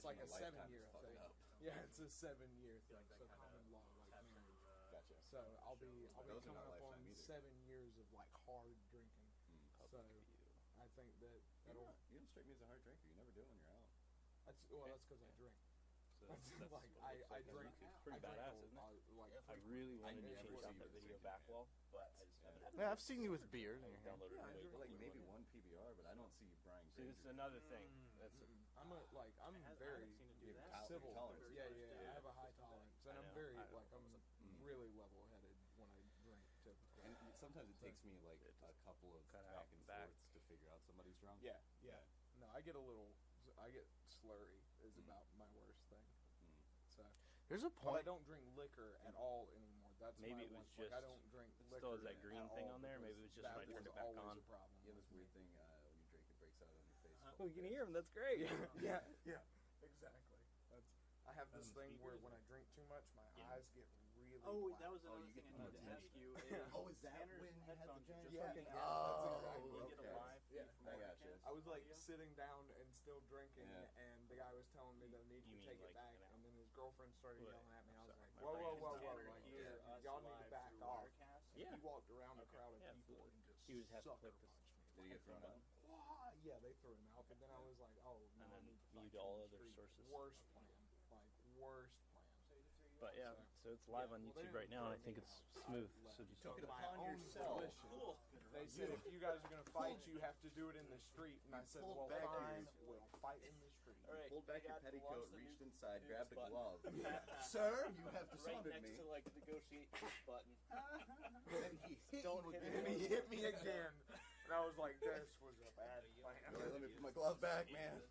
like a lifetime 7-year is fucked thing. up. Yeah, it's a 7-year thing. like that So kinda common law, like has marriage. to, Gotcha. So I'll be Those are coming not up lifetime on either. 7 years of like hard drinking. So I think that that'll. You don't strike me as a hard drinker. You never do when you're out. That's because I drink. So That's that's like what it I looks like on drink. YouTube. It's I pretty drink badass, a- isn't it? like I frequently. really wanted to never change see out you that as a video drinking man. backwall, but I just haven't. Yeah, I've seen you with beer. I downloaded Yeah, I it. drink Like with maybe beer. one PBR, but I don't see Brian. See, this is Granger. another thing. That's I'm I'm I very haven't seen it do you that. have civil. tolerance. Yeah, Yeah. I have a high tolerance, and I I'm know. very I know. like I'm really level-headed when I drink. Typically. And sometimes it takes me like a couple of cut out back and the back. forths to figure out somebody's drunk. Yeah. No, I get slurry is about my worst thing. Mm. So, There's a but I point. don't drink liquor at all anymore. That's Maybe my it was one. just- Like, I don't drink it liquor. still has that at green all thing on there. Maybe because it was just that when I turned was it back always on. A problem. You have this weird thing when you drink, it breaks out on your face. Oh, you can hear him. That's great. Yeah, exactly. I have this thing where when I drink too much, my eyes get really. Oh, black. that was Oh, another you thing get I wanted the to ask you. Oh, is that Tanner's when you had the headphones giant- just Yeah, fucking yeah, Oh, that's exactly you what get it a is. live Yeah, feed from I Overcast gotcha. I was like audio? sitting down and still drinking, Yeah. and the guy was telling me that I needed You to mean take like it back, an hour? and then his girlfriend started Wait, yelling at me. I was sorry, like, my whoa, brain whoa, is whoa, Tanner whoa, like, hear us y'all need live to back through off. Wirecast? Yeah. He walked around a Okay. crowd of Yeah, people absolutely. and just He would have to sucker click this. punched me. Did he get thrown out? Wah! Yeah, they threw him out, but then I was like, oh, no, And I then need to mute fight all you in other the street. sources. Worst plan. Like, worst plan. But yeah, so it's live on Well, they YouTube right didn't now, and I throw think me it's out. smooth. I So left. just Took it My upon own yourself. volition. They said if you guys are gonna fight, you have to do it in the street. And I said, pulled well, back fine, yours. we'll fight in the street. All right, Pulled back I your got the petticoat, wants to reached nuke- inside, nukes grabbed the button. glove. Sir, you have Right dishonored next me. to like the negotiate button. And he hit Don't you hit again. And he hit me again, and I was like, this was a bad plan. Let me put my glove back, man.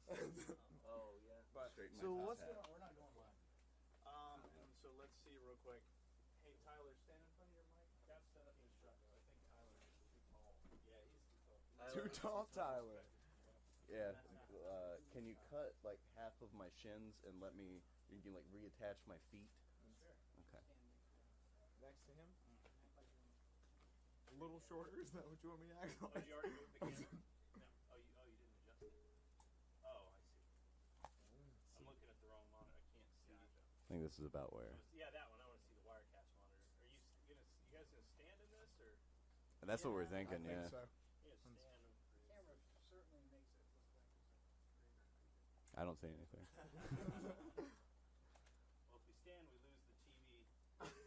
Oh yeah. But Straight in my So top what's hat. We're not going live. So let's see real quick. Hey Tyler, stand in front of your mic. Got set up in his truck. I think Tyler is too tall. Yeah, he's too tall. too tall, Tyler. Yeah. Can you cut like half of my shins and let me? You can like reattach my feet. Sure. Okay. Next to him, a little shorter. Is that what you want me to act Oh, like? you already moved the camera? No. Oh, you didn't adjust it. Oh, I see. I'm looking at the wrong monitor. I can't see. I think this is about where. Yeah, that one. I want to see the Wirecast monitor. Are you guys gonna stand in this or? And that's what we're I thinking, think yeah. so. You gonna stand? Camera certainly makes it look like it's I don't say anything. Well, if we stand, we lose the TV in the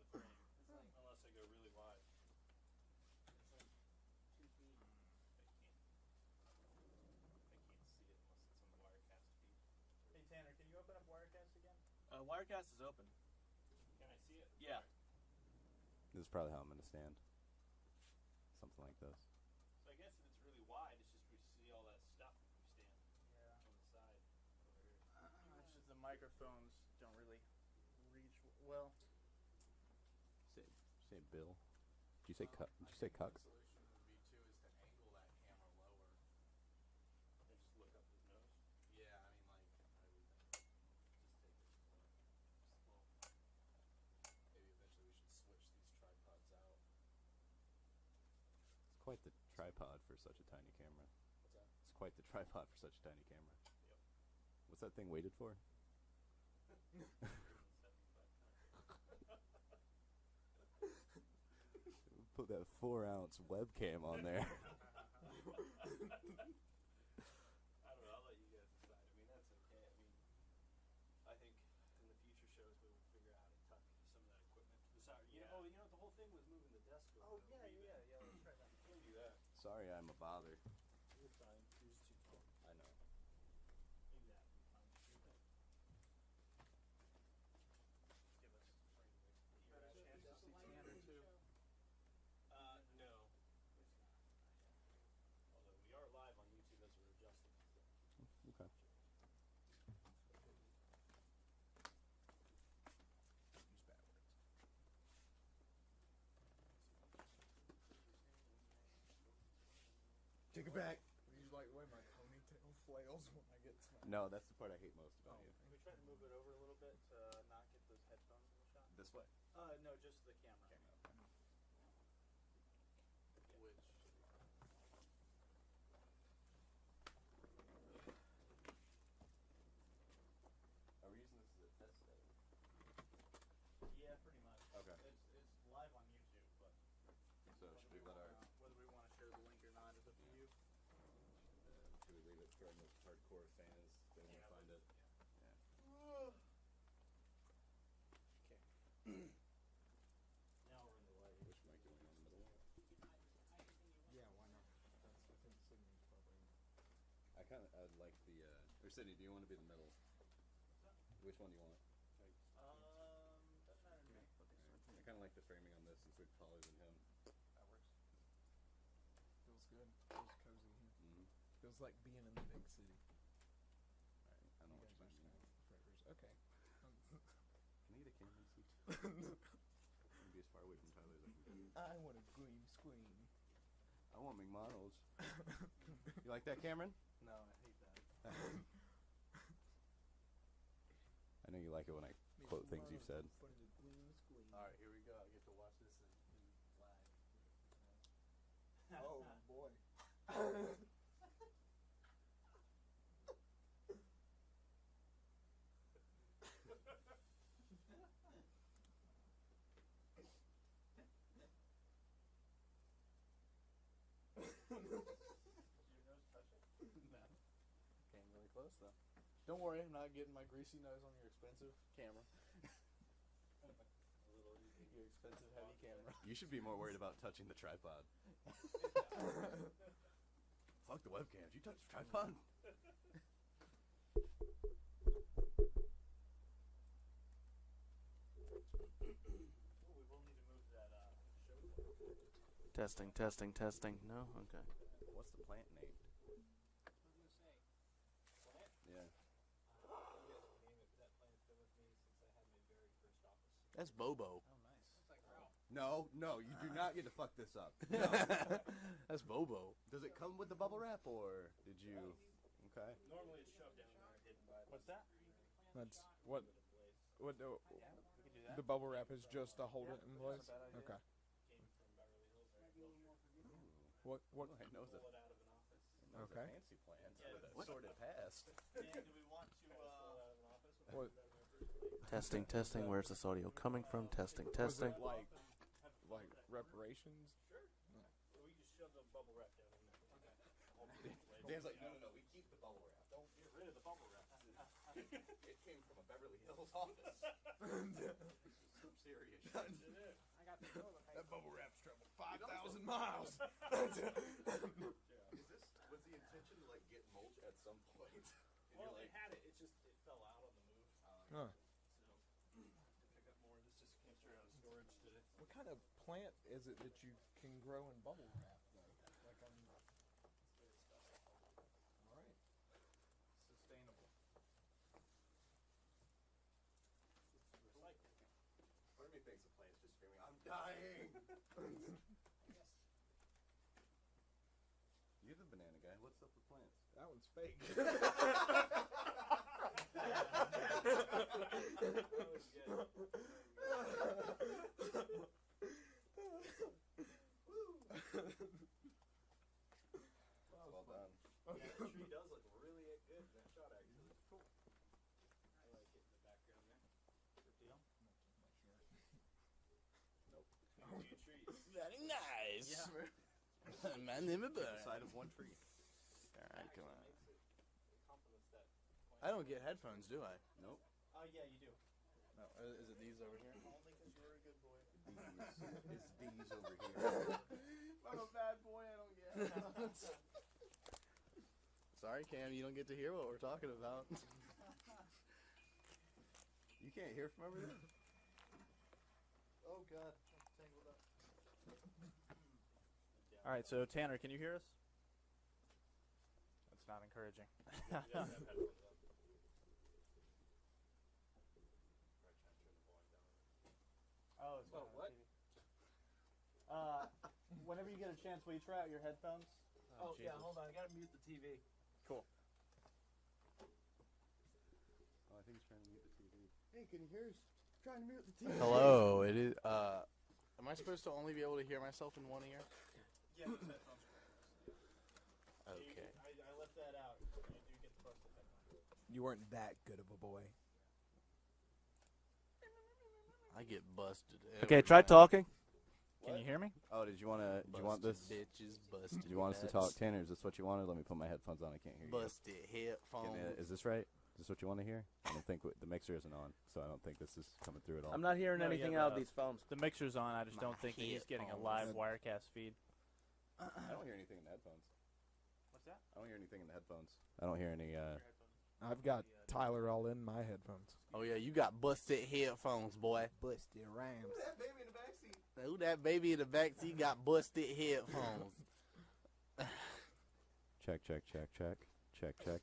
frame. Unless I go really wide. it's like 2 feet. I can't see it unless it's on the Wirecast feed. Hey Tanner, can you open up Wirecast again? Wirecast is open. Can I see it? Yeah. This is probably how I'm going to stand. Something like this. So I guess if it's really wide, it's just we see all that stuff if we stand Yeah. on the side over here. It's just the microphones don't really reach well. Say Bill. Did you say cuck? Did you say cuck? The solution would be too is to angle that camera lower. And just look up his nose. Yeah, I mean like I would just take it slow. Maybe eventually we should switch these tripods out. It's quite the tripod for such a tiny camera. What's that? It's quite the tripod for such a tiny camera. Yep. What's that thing weighted for? 175 pounds. Put that 4-ounce webcam on there. I don't know. I'll let you guys decide. I mean, that's okay. I mean, I think in the future shows we will figure out how to tuck some of that equipment to the side. You know, you know, the whole thing was moving the desk over. Oh, yeah, Leave it. yeah, that's right. You can do that. Sorry, I'm a bother. You're fine. You're just too tall. I know. Do that. You're fine. Do that. Give us a chance to see Tanner too. No. Although we are live on YouTube as we're adjusting. So. Okay. Use bad words. Take it back. You like the way my ponytail flails when I get smacked. No, that's the part I hate most about you. Can we try to move it over a little bit to not get those headphones in the shot? This way. No, just the camera. Which for our most hardcore fans. They won't find it. Now we're in the light. Which mic do we want in the middle? Yeah, why not? I think Sydney's probably. I'd like the, or Sydney, do you want to be in the middle? Which one do you want? Doesn't matter to me. I kind of like the framing on this since we're taller than him. That works. Feels good. Feels cozy here. Mm-hmm. Feels like being in the big city. I know You what guys you are mean. skyscrapers. Okay. Can I get a camera seat? I'm gonna be as far away from Tyler as I can get. I want a green screen. I want McDonald's. You like that, Cameron? No, I hate that. I know you like it when I quote things you've said. Alright, here we go. I get to watch this in live. Oh boy. Came really close though. Don't worry, I'm not getting my greasy nose on your expensive camera. Your expensive heavy camera. You should be more worried about touching the tripod. Fuck the webcams. You touch the tripod? We will need to move that show. Testing, testing, testing. No? Okay. What's the plant named? Yeah. That's Bobo. No, you do not get to fuck this up. That's Bobo. Does it come with the bubble wrap, or did you? Okay. Normally it's shoved down there, hidden by. What's that? That's what the bubble wrap is just to hold it in place. Okay. What? I know the. Pull it out of an office. Okay. Fancy plants Yeah, with a what? sorted past. Dan, do we want to pull it out of an office? What? Testing, testing. Where's this audio coming from? Testing, Was testing. it like reparations? Sure. So we just shove the bubble wrap down in there. Dan's like, no, we keep the bubble wrap. Don't get rid of the bubble wrap. It came from a Beverly Hills office. Some serious shit. I got the toilet paper. That bubble wrap's traveled 5,000 miles. Was the intention to like get mulch at some point? And Well, you're they like, had it. It fell out on the move. Huh. So to pick up more. This just came straight out of storage today. What kind of plant is it that you can grow in bubble wrap? Like all right. Sustainable. Recycled. part of me thinks the plant's just screaming, I'm dying. You're the banana guy. What's up with plants? That one's fake. Well done. Yeah, the tree does look really good in that shot, actually. Cool. I like it in the background there. Good deal. Nope. Two trees. Very nice. Yeah. My name is The side of one tree. Alright, come on. Makes it, it complements that point. I don't get headphones, do I? Nope. Yeah, you do. No. Is it these over here? Only because you're a good boy. It's these over here. I'm a bad boy, I don't get headphones. Sorry, Cam, you don't get to hear what we're talking about. You can't hear from over there? Oh, God. I'm tangled up. Alright, so Tanner, can you hear us? That's not encouraging. He does have headphones on. Oh, it's Oh, what? Whenever you get a chance, will you try out your headphones? Oh, yeah, hold on. I gotta mute the TV. Cool. Oh, I think he's trying to mute the TV. Hey, can you hear us? Trying to mute the TV. Hello, it is, am I supposed to only be able to hear myself in one ear? Yeah, those headphones are Okay. I left that out. You do get the busted headphones. You weren't that good of a boy. I get busted. Okay, try every time. talking. Can you hear me? Oh, did you want to? Did you want this? Bitches, busted. Did you want us to talk, Tanner? Is this what you wanted? Let me put my headphones on. I can't hear you. Busted headphones. Is this right? Is this what you want to hear? I don't think the mixer isn't on, so I don't think this is coming through at all. I'm not hearing No, anything yeah, out of the- these phones. The mixer's on. I just don't think that he's getting a live headphones. Wirecast feed. I don't hear anything in the headphones. What's that? I don't hear anything in the headphones. I don't hear any. I've got Tyler all in my headphones. Oh yeah, you got busted headphones, boy. Busted rams. That baby in the backseat. Who that baby in the backseat got busted headphones? Check, check, check, check, check, check.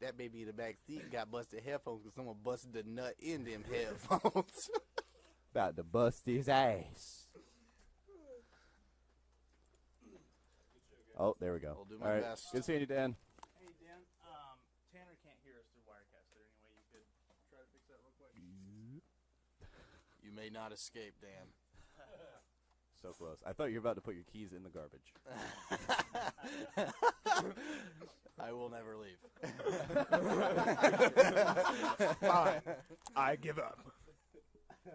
That baby in the backseat got busted headphones because someone busted the nut in them headphones. About to bust his ass. Oh, there we go. I'll do All my right, best. good seeing you, Dan. Hey, Dan. Tanner can't hear us through Wirecast. Is there any way you could try to fix that real quick? You may not escape, Dan. So close. I thought you were about to put your keys in the garbage. I will never leave. Fine. I give up. So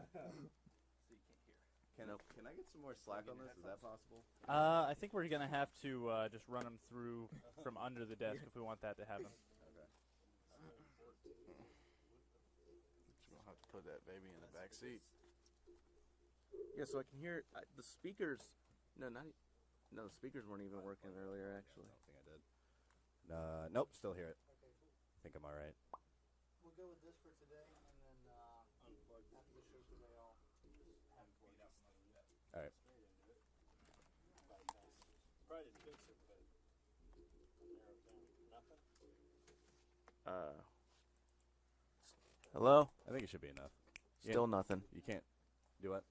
you can't hear. Can I get some more slack on this? Is that possible? I think we're gonna have to just run them through from under the desk if we want that to happen. We'll have to put that baby in the back seat. Yeah, so I can hear the speakers. No, no, the speakers weren't even working earlier, actually. I don't think I did. Nope, still hear it. I think I'm all right. We'll go with this for today, and then after the show today, I'll have it plugged out. All right. Probably didn't fix it, but narrow it down. Nothing? Hello? I think it should be enough. Still nothing. You can't do what?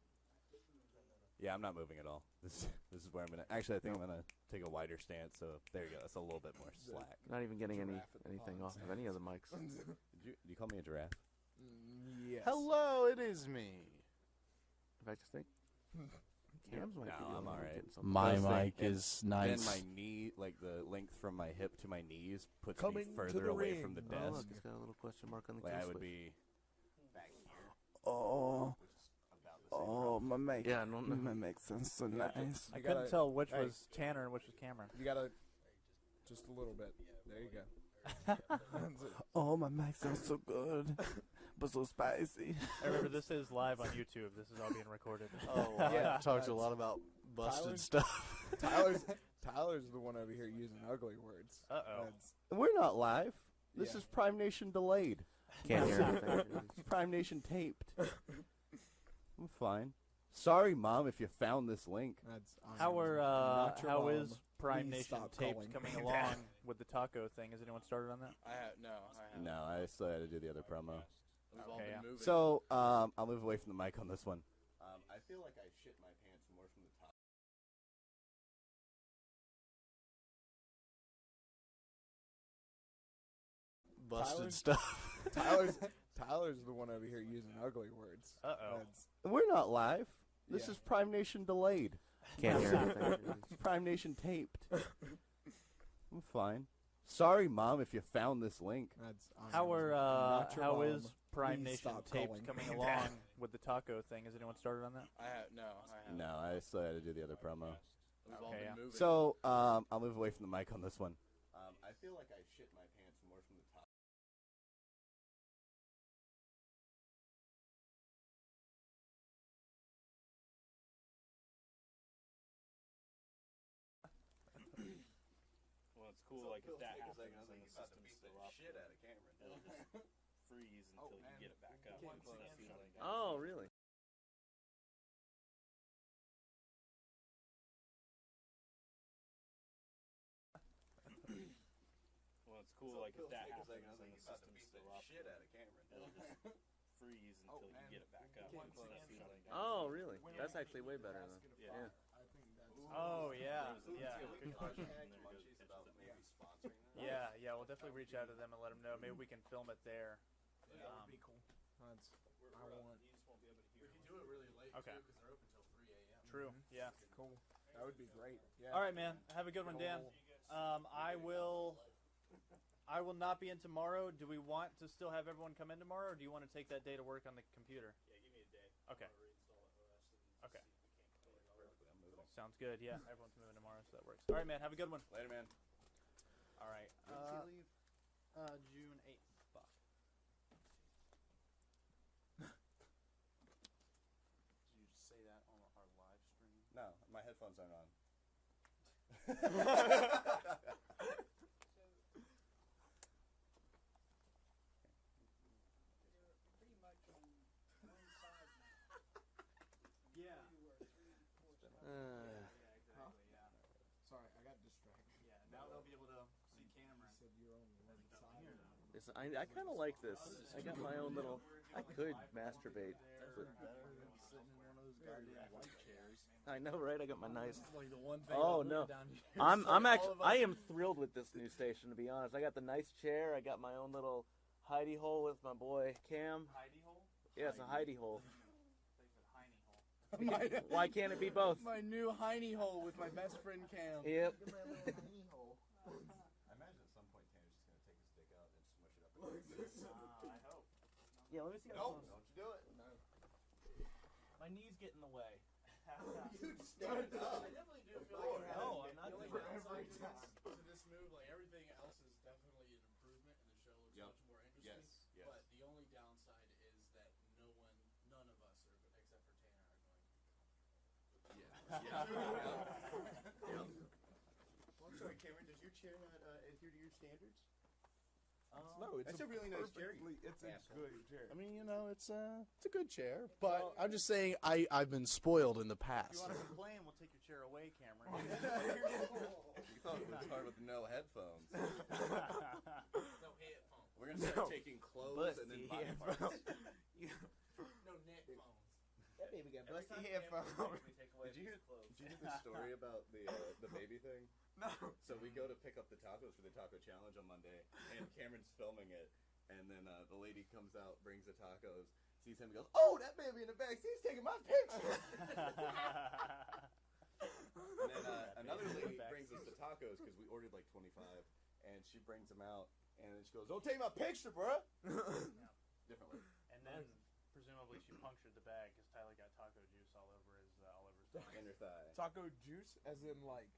Yeah, I'm not moving at all. This is where I'm gonna. Actually, I think I'm gonna take a wider stance. So there you go. That's a little bit more slack. Not even getting Giraffe at the anything ponds. off of any of the mics. Did you call me a giraffe? Yes. Hello, it is me. In fact, I think Cam's might be No, the I'm only one alright. getting something. My Those mic things- is Then nice. my knee, like the length from my hip to my knees, puts Coming me to further the away ring. from the Oh, desk. look, it's got a little question mark on the Like kill I would switch. be back here. Oh, Which is about the same. oh, my mic. Yeah, no, no. My mic sounds so nice. I You couldn't gotta- tell which hey. was Tanner and which was Cameron. You gotta just a little bit. There you go. Oh, my mic sounds so good, but so spicy. I remember this is live on YouTube. This is all being recorded. Oh, Yeah, I talked a that's- lot about busted Tyler's- stuff. Tyler's the one over here using ugly words. Uh-oh. That's- We're not live. This Yeah. is Prime Nation delayed. Can't hear anything. It's Prime Nation taped. I'm fine. Sorry, Mom, if you found this link. That's How are not your how mom. is Prime Please Nation stop taped calling coming me along that. with the taco thing? Has anyone started on that? I have no. No, I still had to do the other promo. We've all Okay, been yeah. moving. So, I'll move away from the mic on this one. I feel like I shit my pants more from the top. busted Tyler's- stuff. Tyler's the one over here using ugly words. Uh-oh. That's- We're not live. This Yeah. is Prime Nation delayed. Can't hear anything. It's Prime Nation taped. I'm fine. Sorry, Mom, if you found this link. That's How are not your how mom. is Prime Please Nation stop taped calling coming me along that. with the taco thing? Has anyone started on that? I have no. No, I still had to do the other promo. We've all Okay, been yeah. moving. So, I'll move away from the mic on this one. I feel like I shit my pants more from the top. Well, it's cool. Like if that happens, then the about to system's beat still the up. shit out of Cameron. It'll just freeze until you get it back up. Oh, really? Well, it's cool. Like if that happens, then the about to system's beat still the up. shit out of Cameron. It'll just freeze until you get it back up. Instead of shutting down. Oh, really? That's actually way better than. Yeah. Oh yeah, yeah. Good question. Sponsoring Yeah, yeah. We'll definitely reach out to them and let them know. Maybe we can film it there. That would be cool. That's, I want. You just won't be able to hear. We can do it really late Okay. too, because they're open till 3 a.m. True. Yeah. Cool. That would be great. Yeah. All right, man. Have a good one, Dan. I will not be in tomorrow. Do we want to still have everyone come in tomorrow, or do you want to take that day to work on the computer? Yeah, give me a day. Okay. I'll reinstall it OS and Sounds good. Yeah, everyone's moving tomorrow, so that works. All right, man. Have a good one. Later, man. All right. When does he leave? June 8th. Fuck. Did you just say that on our live stream? No, my headphones aren't on. Pretty much on one side now. Yeah. Sorry, I got distracted. Yeah. Now they'll be able to see Cameron. You said you're on one side. I kind of like this. I got my own little. I could masturbate. But Sitting in one of those goddamn white chairs. I know, right? I got my nice. Like the one thing. Oh I no, down here. I'm actually I am thrilled with this new station. To be honest, I got the nice chair. I got my own little hidey hole with my boy Cam. Heidi hole? Yeah, it's a hidey hole. They said Heine hole. Why can't it be both? My new hiney hole with my best friend Cam. Yep. I imagine at some point Tanner's just gonna take his dick out and smush it up against this. I hope. Yeah, let me see. Nope, don't you do it. My knees get in the way. You stand up. I definitely do feel like you're No, having I'm not the only doing downside it. to this move, like everything else is definitely an improvement, and the show looks Yep. much more interesting. Yes, yes. But the only downside is that none of us are, except for Tanner, are going. Yeah. Well, I'm sorry, Cameron. Does your chair not adhere to your standards? No, it's That's a really nice chair. It's a good chair. I mean, it's a good chair, but I'm just saying I've been spoiled in the If you past. want to complain, we'll take your chair away, Cameron. You thought it was hard with the no headphones. No headphones. We're gonna start taking clothes and then body parts. No neck phones. That baby got Every busty time headphones. we take away Did you hear? these clothes. Did you hear the story about the baby thing? No. So we go to pick up the tacos for the taco challenge on Monday, and Cameron's filming it, and then the lady comes out, brings the tacos, sees him, and goes, "Oh, that baby in the back, he's taking my picture." And then another lady brings us the tacos because we ordered like 25, and she brings them out, and then she goes, "Don't take my picture, bruh." Differently. And then presumably she punctured the bag because Tyler got taco juice all over his thigh. In her thigh. Taco juice, as in like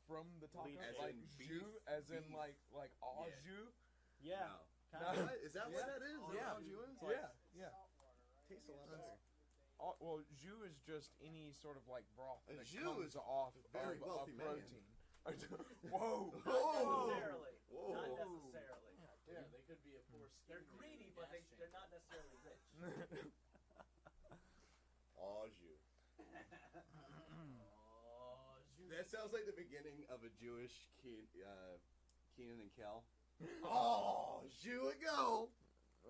from the taco, As like in jus, beef, as in beef. like au Yeah. jus. Yeah. No. Kinda. What? Is that what that is? Yeah. Is that what you is? Yeah. Tastes a lot better. Well, jus is just any sort of like broth A that jus comes is off very of wealthy a man. protein. Whoa! Not necessarily. Whoa. Not necessarily. Yeah, they could be a poor skin. They're greedy, but they're not necessarily rich. Au jus. That sounds like the beginning of a Jewish Keenan and Kel. Oh, jus it go.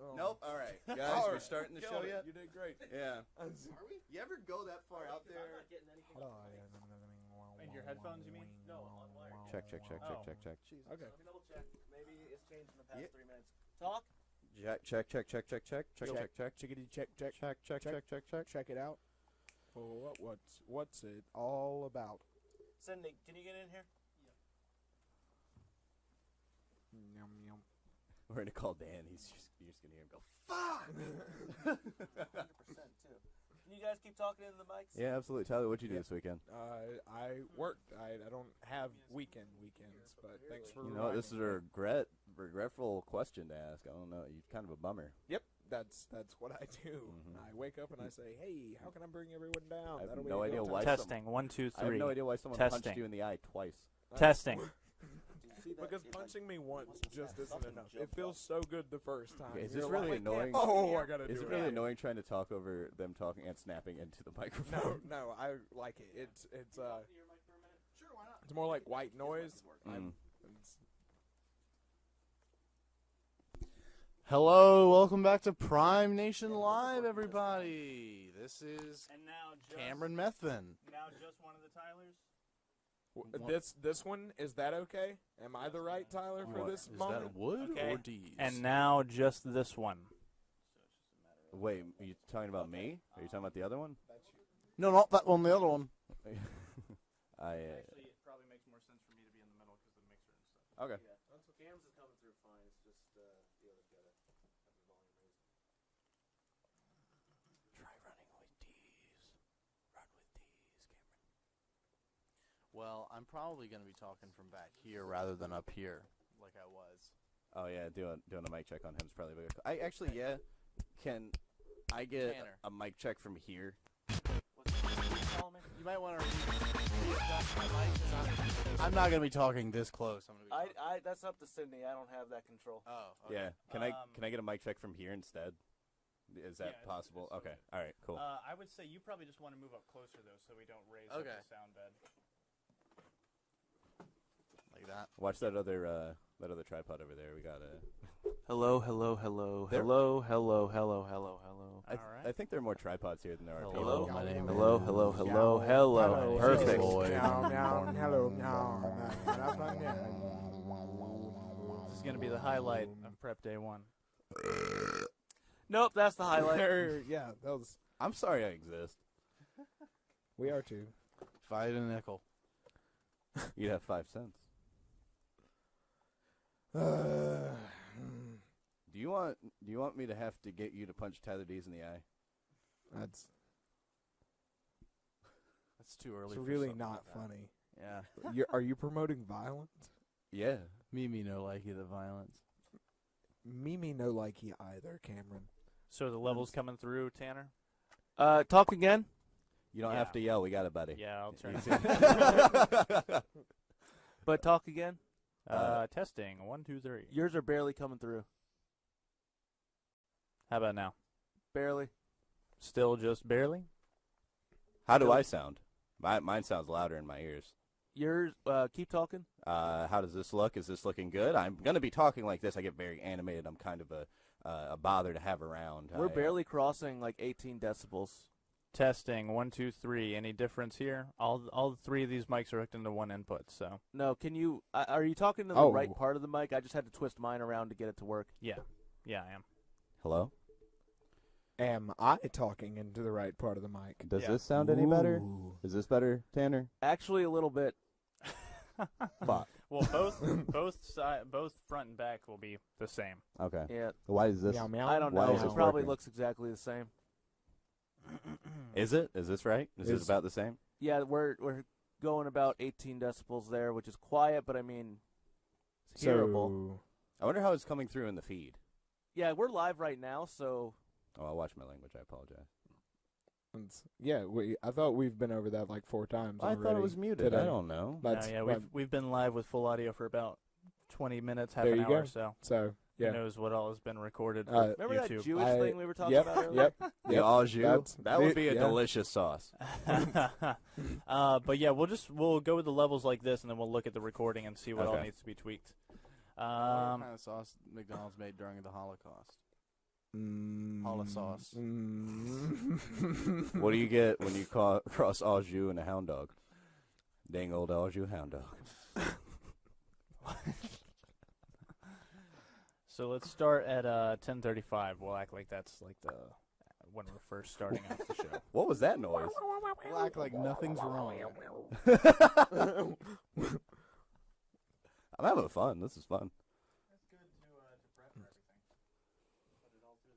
Oh. Nope. All right, guys, All we're right, starting the show killed it. yet? You did great. Yeah. Are we? You ever go that far out I'm there? not getting anything. In your headphones, you mean? No, on wire. Check, check, check, Oh. check, check, check. Okay. Let me double check. Maybe it's changed in the past Yeah. 3 minutes. Talk. Check, check, check, check, check, check, Check. check, check, Chickadee check check check, check, check, check, check. check it out. What's it all about? Cindy, can you get in here? Yum yum. We're gonna call Dan. You're just gonna hear him go. 100% too. Can you guys keep talking into the mics? Yeah, absolutely. Tyler, what'd you do this weekend? I worked. I don't have weekends, but thanks for. You know what? This is a reminding me. regretful question to ask. I don't know. You're kind of a bummer. Yep, that's what I do. Mhm. I wake up and I say, "Hey, how can I bring everyone down?" I have That'll be no a good idea time. why. Testing. 1, 2, 3. I have no idea why someone Testing. punched you in the eye twice. Testing. Because punching me once just isn't enough. It feels so good the first time. Okay, is You're this really like, annoying? Oh, I gotta do Is it it. really annoying trying to talk over them talking and snapping into the microphone? No, I like it. It's Sure, why not? it's more like white noise. Mm. Hello, welcome back to Prime Nation Live, everybody. This is And now just Cameron Methvin. Now just one of the Tylers. This one, is that okay? Am I the right Tyler for this Is moment? that wood Okay. or D's? And now just this one. Wait, are you talking about me? Are you talking about the other one? No, not that one, the other one. Actually, it probably makes more sense for me to be in the middle because of the mixer and stuff. Okay. Cam's is coming through fine. It's just the other's got to have the volume raised. Try running with these. Run with these, Cameron. Well, I'm probably going to be talking from back here rather than up here, like I was. Oh yeah, doing a mic check on him is probably a good. I actually Can I get Tanner. a mic check from here? You might want to readjust my mic. I'm not going to be talking this close. I'm going to be talking. That's up to Sydney. I don't have that control. Oh, okay. Yeah. Can I get a mic check from here instead? Is that Yeah, possible? it's Okay. All right. Cool. I would say you probably just want to move up closer though, so we don't raise up Okay. the sound bed. Like that. Watch that other tripod over there. We got a. Hello, hello, hello, There- hello, hello, hello, hello, hello. I think there are more tripods here than there are people. Hello, my name hello, is- hello, hello, hello. Perfect. This is gonna be the highlight of prep day 1. Nope, that's the highlight. Yeah, that was. I'm sorry I exist. We are too. If I had a nickel. You'd have 5 cents. Do you want me to have to get you to punch Tyler Dees in the eye? That's too early. it's for really something not like that. funny. Yeah. Are you promoting violence? Yeah. Mimi no likey the violence. Mimi no likey either, Cameron. So the levels coming through, Tanner? Talk again. You don't Yeah. have to yell. We got it, buddy. Yeah, I'll turn You it. can- But talk again. Testing 1, 2, 3. Yours are barely coming through. How about now? Barely. Still just barely? How do I sound? Mine sounds louder in my ears. Yours. Keep talking. How does this look? Is this looking good? I'm gonna be talking like this. I get very animated. I'm kind of a bother to have around. We're barely crossing like 18 decibels. Testing 1, 2, 3. Any difference here? All 3 of these mics are hooked into one input. So No, can you? Are you talking to the Oh. right part of the mic? I just had to twist mine around to get it to work. yeah, I am. Hello. Am I talking into the right part of the mic? Does Yeah. this sound any better? Ooh. Is this better, Tanner? Actually, a little bit. Fuck. Well, both front and back will be the same. Okay. Yeah. Why is this? Meow, meow. I don't Why know. is It this probably working? looks exactly the same. Is it? Is this right? Is this Is- about the same? Yeah, we're going about 18 decibels there, which is quiet, but I mean, it's hearable. So I wonder how it's coming through in the feed. Yeah, we're live right now, so Oh, I'll watch my language. I apologize. yeah, I thought we've been over that like 4 times. I thought it already was muted. today. I don't know. That's yeah, but- we've been live with full audio for about 20 minutes, half There an you hour. go. So so who yeah. knows what all has been recorded for remember that YouTube. Jewish thing we were talking Yep, about earlier? yep. The au jus? That's- That would be a yeah. delicious sauce. But yeah, we'll go with the levels like this, and then we'll look at the recording and see what all Okay. needs to be tweaked. What kind of sauce McDonald's made during the Holocaust? Sauce. What do you get when you cross au jus and a hound dog? Dang old au jus hound dog. So let's start at 10:35. We'll act like that's like the when we're first starting off the show. What was that noise? We'll act like nothing's wrong. I'm having fun. This is fun. That's good to prep for everything. Put it all through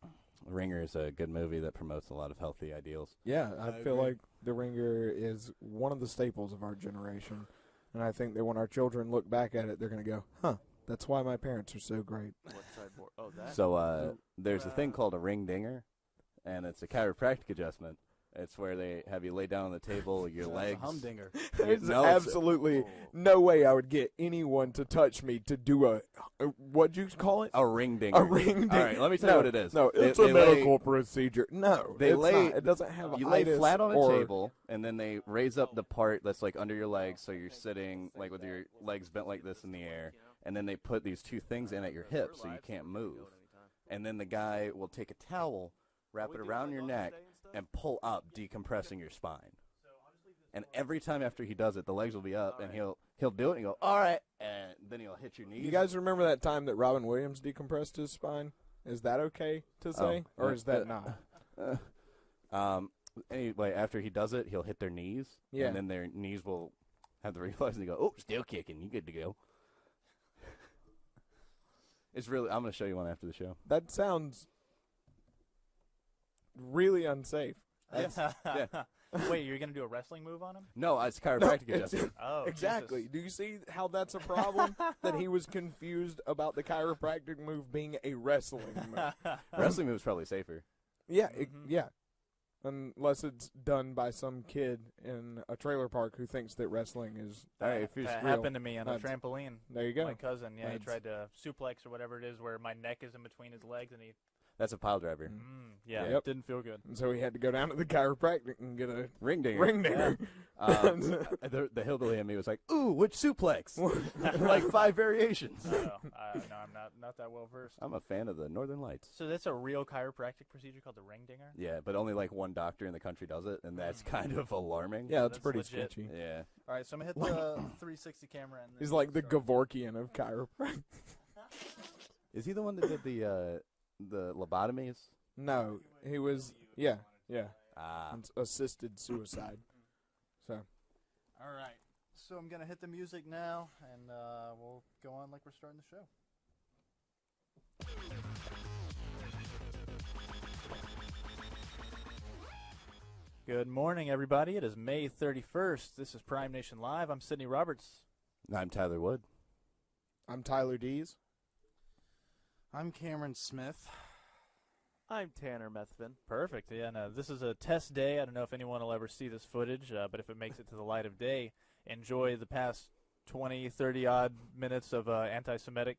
the ringer. Ringer is a good movie that promotes a lot of healthy ideals. Yeah, I feel agree. like The Ringer is one of the staples of our generation, and I think that when our children look back at it, they're going to go, "Huh, that's why my parents are so great." What sideboard? Oh, that. So there's a thing called a ring dinger, and it's a chiropractic adjustment. It's where they have you lay down on the table, your That's legs. a humdinger. There's No, it's- absolutely no way I would get anyone to touch me to do a what'd you call it? A ring dinger. A ring dinger. All right, let me tell you No, what it is. No, They- it's they a lay- medical procedure. No, They it's lay. not. It doesn't have. You lay itis flat on a or, table, and then they raise up the part that's like under your legs, so you're sitting like with your legs bent like this in the air, and then they put these 2 things in at your hips so you can't move. And then the guy will take a towel, wrap it around your neck, and pull up, decompressing your spine. And every time after he does it, the legs will be up, and he'll do it and go, all right, and then he'll hit your knees. You guys remember that time that Robin Williams decompressed his spine? Is that okay to say, or is that not? Anyway, after he does it, he'll hit their knees, Yeah. and then their knees will have the reflex, and they go, oh, still kicking, you good to go. It's really, I'm going to show you one after the show. That sounds really unsafe. Yeah. Wait, you're gonna do a wrestling move on him? No, it's chiropractic No, it's- adjustment. Oh, Exactly. Jesus. Do you see how that's a problem? That he was confused about the chiropractic move being a wrestling move. Wrestling move's probably safer. Yeah, yeah. Unless it's done by some kid in a trailer park who thinks that wrestling is. All right, if you're That real. happened to me on a That's- trampoline. There you go. My cousin, yeah, he That's- tried to suplex or whatever it is, where my neck is in between his legs, and he, That's a pile driver. yeah, Yep. it didn't feel good. And so he had to go down to the chiropractic and get a Ring dinger. ring dinger. The hillbilly in me was like, "Ooh, which suplex?" Like 5 variations. No, I'm not that well versed. I'm a fan of the Northern Lights. So that's a real chiropractic procedure called the ring dinger. Yeah, but only like one doctor in the country does it, and that's kind of alarming. Yeah, that's That's pretty legit. sketchy. Yeah. All right, so I'm gonna hit the 360 camera. And He's like the Gavorkian of chiropractic. Is he the one that did the lobotomies? No, he was. Yeah. Ah. It's assisted suicide. So. All right. So I'm going to hit the music now, and we'll go on like we're starting the show. Good morning, everybody. It is May 31st. This is Prime Nation Live. I'm Sydney Roberts. I'm Tyler Wood. I'm Tyler Dees. I'm Cameron Smith. I'm Tanner Methvin. Perfect. Yeah, no, this is a test day. I don't know if anyone will ever see this footage, but if it makes it to the light of day, enjoy the past 20, 30-odd minutes of anti-Semitic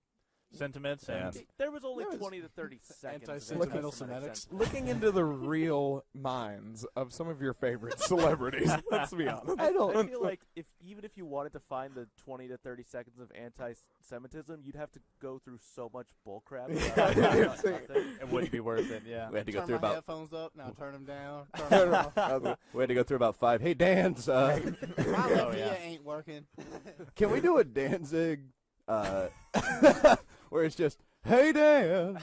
sentiments. And There was only There was 20 to 30 seconds. of Anti-sentimental anti-Semitic Semitics. Looking into the real minds of some of your favorite celebrities. Let's be honest. I feel like even if you wanted to find the 20 to 30 seconds of anti-Semitism, you'd have to go through so much bullcrap. it wouldn't be worth it, yeah. We had to go Turn through my about headphones up. Now turn them down. Turn them off. we had to go through about 5. Hey, Dan's, My Oh, left yeah. ear ain't working. can we do a Danzig where it's just, "Hey, Dan,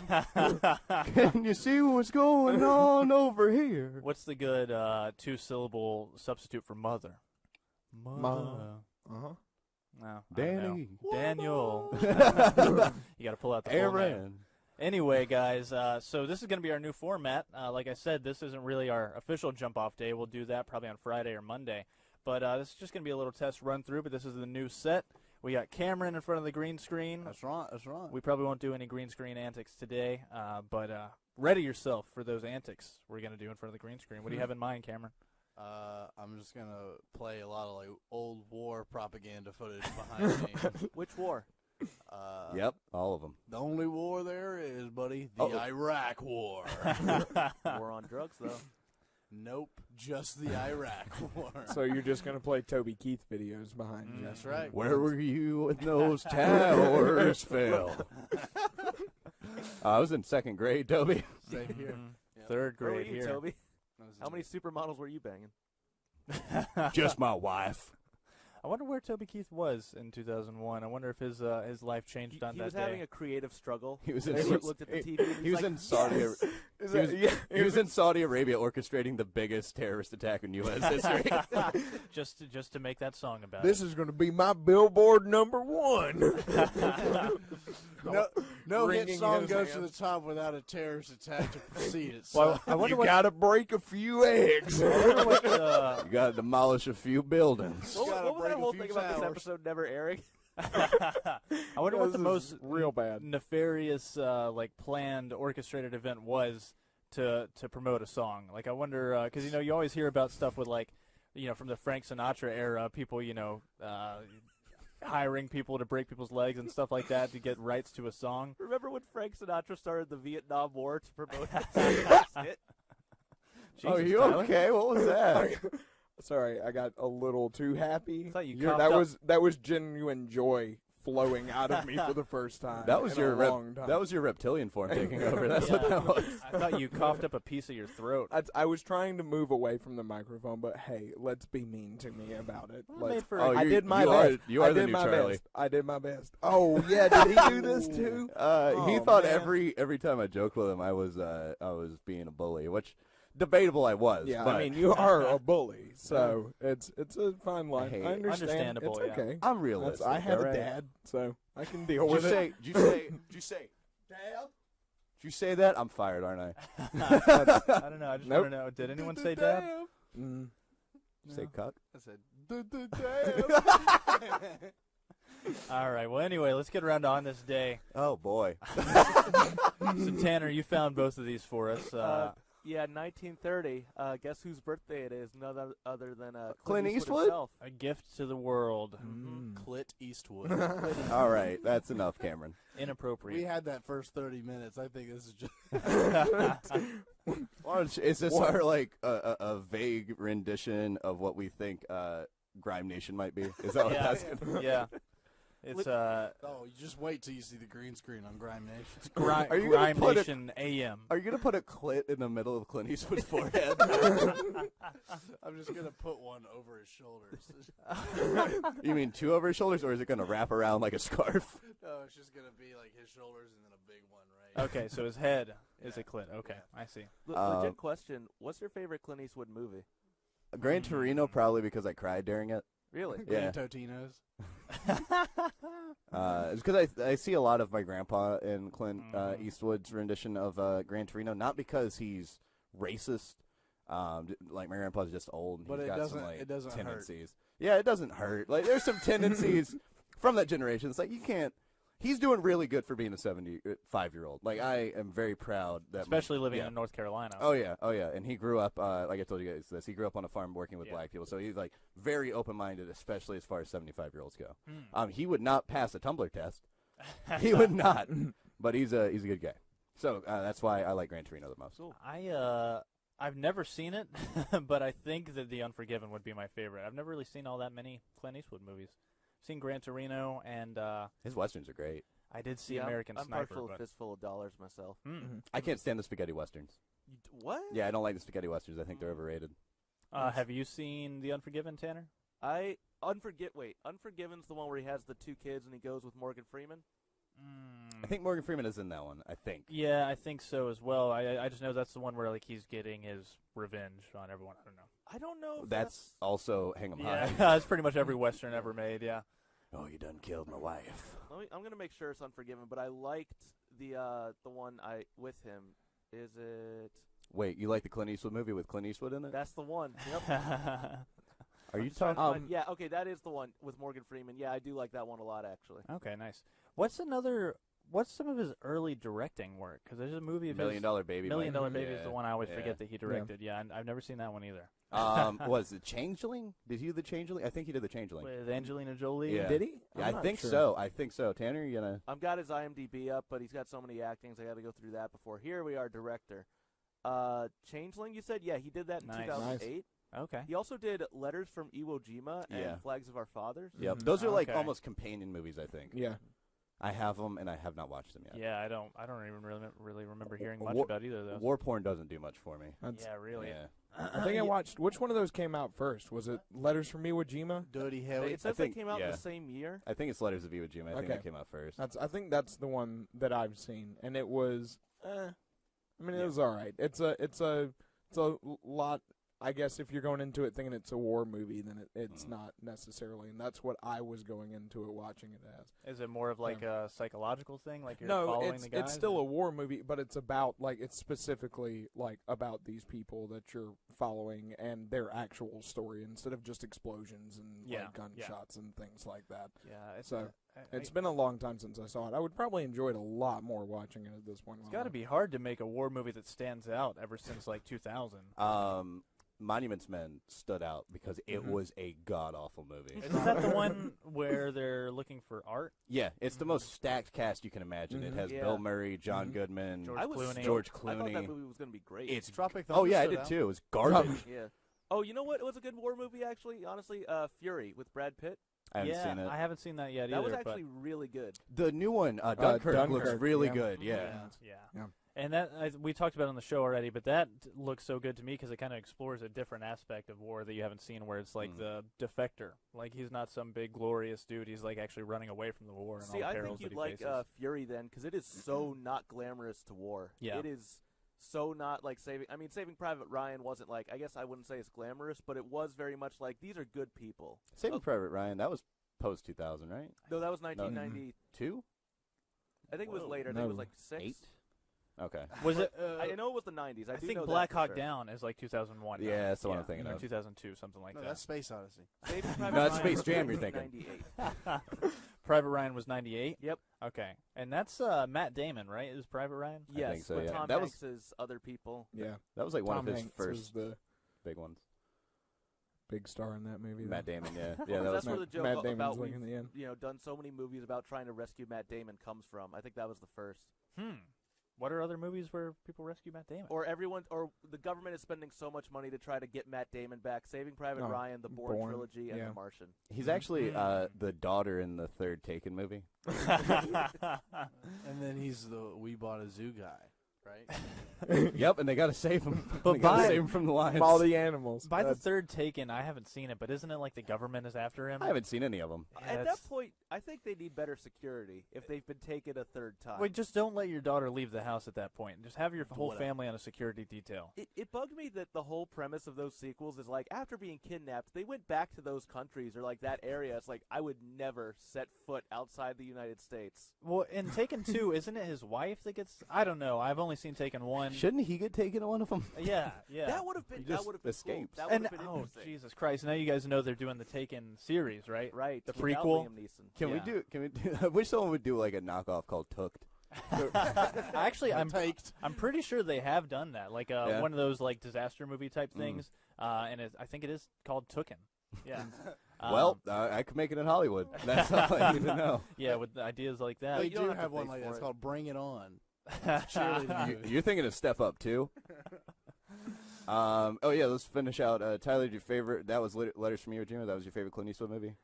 can you see what's going on over here?" What's the good 2-syllable substitute for mother? Mother. Uh-huh. No, I don't know. Danny. Daniel. You got to pull out the full name. Aaron. Anyway, guys, so this is going to be our new format. Like I said, this isn't really our official jump-off day. We'll do that probably on Friday or Monday. But this is just going to be a little test run-through, but this is the new set. We got Cameron in front of the green screen. That's right. That's right. We probably won't do any green screen antics today, but ready yourself for those antics we're going to do in front of the green screen. What do you have in mind, Cameron? I'm just gonna play a lot of like old war propaganda footage behind me. Which war? Yep, all of them. The only war there is, buddy, the Oh. Iraq War. War on drugs, though. Nope, just the Iraq War. So you're just going to play Toby Keith videos behind you. That's right. Where were you when those towers fell? I was in 2nd grade, Toby. Same here. Third Where were grade you, here. Toby? How many supermodels were you banging? Just my wife. I wonder where Toby Keith was in 2001. I wonder if his life changed on He that was day. having a creative struggle. He was in, He looked at the TV. And he was like, in Saudi. "Yes!" He was in Saudi Arabia orchestrating the biggest terrorist attack in U.S. history. just to make that song about This is going to be my Billboard #1. No hit Wringing song his goes to hands. the top without a terrorist attack to precede it. Well, I wonder You what got to break a few eggs. I wonder what the, You got to demolish a few buildings. What gotta was break that a whole few thing about this towers. episode never airing? I wonder what the This most is real bad. nefarious, like planned, orchestrated event was to promote a song. Like I wonder, because you always hear about stuff with like, from the Frank Sinatra era, people hiring people to break people's legs and stuff like that to get rights to a song. Remember when Frank Sinatra started the Vietnam War to promote his hit? Oh, Jesus, you Tyler. okay? What was that? Sorry, I got a little too happy. I thought you You're- coughed that was genuine joy flowing out of me for the first time. That was in your a long time. that was your reptilian form taking over. That's what that was. I thought you coughed up a piece of your throat. I was trying to move away from the microphone, but hey, let's be mean to me about it. Well, made for Oh, I you- did my you are- best. you are I the did new my Charlie. best. I did my best. Oh yeah, did he do this too? He Oh, thought man. every time I joked with him, I was being a bully, which debatable I was. Yeah, but I mean you are a bully, so it's a fine line. Hey, I understand. understandable, It's yeah. okay. I'm realistic. I have all a right? dad, so I can deal Did with you it. say? Did you say? Dad? Did you say that? I'm fired, aren't I? I don't know. I just Nope. want to know. Did anyone say dad? Mm, Say cuck. I said, damn. All right. Well, anyway, let's get around to On This Day. Oh boy. So Tanner, you found both of these for us. Yeah, 1930. Guess whose birthday it is? None other than Clint Clint Eastwood? himself. A gift to the world. Clit Eastwood. All right, that's enough, Cameron. Inappropriate. We had that first 30 minutes. I think this is just. Is this our like a vague rendition of what we think Grime Nation might be? Is that what Yeah. that's gonna be? Yeah. It's Oh, you just wait till you see the green screen on Grime Nation. Are you gonna Grime put a- Nation AM. Are you gonna put a clit in the middle of Clint Eastwood's forehead? I'm just gonna put one over his shoulders. You mean two over his shoulders, or is it gonna wrap around like a scarf? No, it's just gonna be like his shoulders and then a big one, right? Okay, so his head is a clit. Okay, I see. Legit question. What's your favorite Clint Eastwood movie? Gran Torino, probably because I cried during it. Really? Yeah. Green Totinos. It's because I see a lot of my grandpa in Clint Eastwood's rendition of Gran Torino, not because he's racist. Like my grandpa's just old, and But he's it got doesn't- some like it doesn't hurt. tendencies. Yeah, it doesn't hurt. Like there's some tendencies from that generation. It's like you can't. He's doing really good for being a 75-year-old. Like I am very proud that Especially living yeah. in North Carolina. Oh yeah, and he grew up like I told you guys this. He grew up on a farm working with black people, so he's like very open-minded, especially as far as 75-year-olds go. He would not pass a tumbler test. He would not, but he's a good guy. So that's why I like Gran Torino the most. I've never seen it, but I think that The Unforgiven would be my favorite. I've never really seen all that many Clint Eastwood movies. I've seen Gran Torino, and His westerns are great. I did see Yeah, American I'm Sniper. partial to But Fistful of Dollars myself. I can't stand the spaghetti westerns. What? Yeah, I don't like the spaghetti westerns. I think they're overrated. have you seen The Unforgiven, Tanner? Unforgiven's the one where he has the two kids and he goes with Morgan Freeman. I think Morgan Freeman is in that one. I think. Yeah, I think so as well. I just know that's the one where like he's getting his revenge on everyone. I don't know. I don't know. If That's also Hang 'em Yeah, High. that's pretty much every Western ever made. Yeah. Oh, you done killed my wife. I'm gonna make sure it's Unforgiven, but I liked the one with him. Is it? Wait, you like the Clint Eastwood movie with Clint Eastwood in it? That's the one. Yep. Are you Trying to talking? find- yeah. Okay, that is the one with Morgan Freeman. Yeah, I do like that one a lot actually. Okay, nice. What's some of his early directing work? Because there's a movie of $1 Million his, Baby. Million Dollar Baby is Yeah, the one I always yeah. forget that he directed. Yeah, and I've never seen that one either. Was it Changeling? Did he do the Changeling? I think he did the Changeling. With Angelina Jolie. Yeah. Did he? Yeah, I'm I not think sure. so. I think so. Tanner, you gonna? I've got his IMDb up, but he's got so many actings. I got to go through that before. Here we are, director. Changeling, you said? Yeah, he did that in Nice. 2008. Okay. He also did Letters from Iwo Jima and Yeah. Flags of Our Fathers. Yep. Those are like Okay. almost companion movies. I think. Yeah. I have them, and I have not watched them yet. Yeah, I don't even really remember hearing much War- about either of those. War porn doesn't do much for me. Yeah, really. Yeah. I think I watched. Which one of those came out first? Was it Letters from Iwo Jima? Dirty Harry. It says think- they came out yeah. the same year. I think it's Letters of Iwo Jima. I think Okay. that came out first. I think that's the one that I've seen, and it was. I mean, it was all right. It's a lot. I guess if you're going into it thinking it's a war movie, then it's not necessarily, and that's what I was going into it watching it as. Is it more of like a psychological thing, like you're No, following the guys? it's still a war movie, but it's about it's specifically like about these people that you're following and their actual story instead of just explosions and like gunshots and things like that. Yeah, So it's been a long time since I saw it. I would probably enjoy it a lot more watching it at this point. It's got to be hard to make a war movie that stands out ever since like 2000. Monuments Men stood out because it was a god awful movie. Isn't that the one where they're looking for art? Yeah, it's the most stacked cast you can imagine. It has Yeah. Bill Murray, John Goodman, George I was Clooney. George I thought that Clooney. movie was going to be great. It's Tropic Oh Thunder yeah, I stood did out. too. It was garbage. Yeah. Oh, you know what? It was a good war movie, actually. Honestly, Fury with Brad Pitt. I haven't yeah, seen it. I haven't seen that yet That either. was actually really good. The new one, Dunkirk, looks Dunkirk, really yeah. good. but, Yeah. yeah. And that we talked about it on the show already, but that looks so good to me because it kind of explores a different aspect of war that you haven't seen, where it's like the defector. Like he's not some big glorious dude; he's like actually running away from the war and See, all the I perils think that you'd he like faces. Fury then, because it is so not glamorous to war. Yeah. It is so not like Saving Private Ryan wasn't like, I guess I wouldn't say it's glamorous, but it was very much like, these are good people. Saving Private Ryan, that was post 2000, right? No, that was 1990. 2? I think it was later. I No. think it was like 6. 8? Okay. Was it? I know it was the 90s. I do think know Black that for Hawk sure. Down is like 2001. Yeah, now. that's the one I'm thinking or of. 2002, something like No, that. that's Space Odyssey. Saving Private No, that's Ryan Space was Jam you're thinking. 98. Private Ryan was 98. Yep. Okay, and that's Matt Damon, right? Is Private Ryan? Yes, think so, but yeah. Tom That was- Hanks is other people. Yeah. That was like one Tom of his Hanks first is the big ones. big star in that movie. Matt though. Damon, yeah. Well, Yeah, that that's was where the joke Matt Damon's about like we've in the end. done so many movies about trying to rescue Matt Damon comes from. I think that was the first. What are other movies where people rescue Matt Damon? Or the government is spending so much money to try to get Matt Damon back. Saving Private Oh, Ryan, The Bourne Bourne, trilogy, and yeah. The Martian. He's actually the daughter in the third Taken movie. And then he's the We Bought a Zoo guy, right? Yep, and they got to save him. But they got by- to save him from the lions. All the animals. By the That's- third Taken, I haven't seen it, but isn't it like the government is after him? I haven't seen any of them. Yeah, At that that's- point, I think they need better security if they've been taken a third time. Wait, just don't let your daughter leave the house at that point. Just have your whole Whatever. family on a security detail. It bugged me that the whole premise of those sequels is like after being kidnapped, they went back to those countries or like that area. It's like I would never set foot outside the United States. Well, in Taken 2, isn't it his wife that gets... I don't know. I've only seen Taken 1. Shouldn't he get taken to one of them? Yeah, yeah. That would have been. He That just would have been escapes. Cool. That would And, have been oh, interesting. Jesus Christ. Now you guys know they're doing the Taken series, right? Right. The without prequel? Liam Neeson. Can we Yeah. do? I wish someone would do like a knockoff called Tooked. Actually, I'm Taked. pretty sure they have done that, like Yeah. one of those like disaster movie type things, and I think it is called Tooken. Yeah. Well, I could make it in Hollywood. That's all I need to know. Yeah, with ideas like that. They you don't do have to have one pay like for that. It's it. called Bring It On. Cheerleading movie. You're thinking of Step Up too. Oh yeah, let's finish out. Tyler, your favorite? That was Letters from Iwo Jima. That was your favorite Clint Eastwood movie?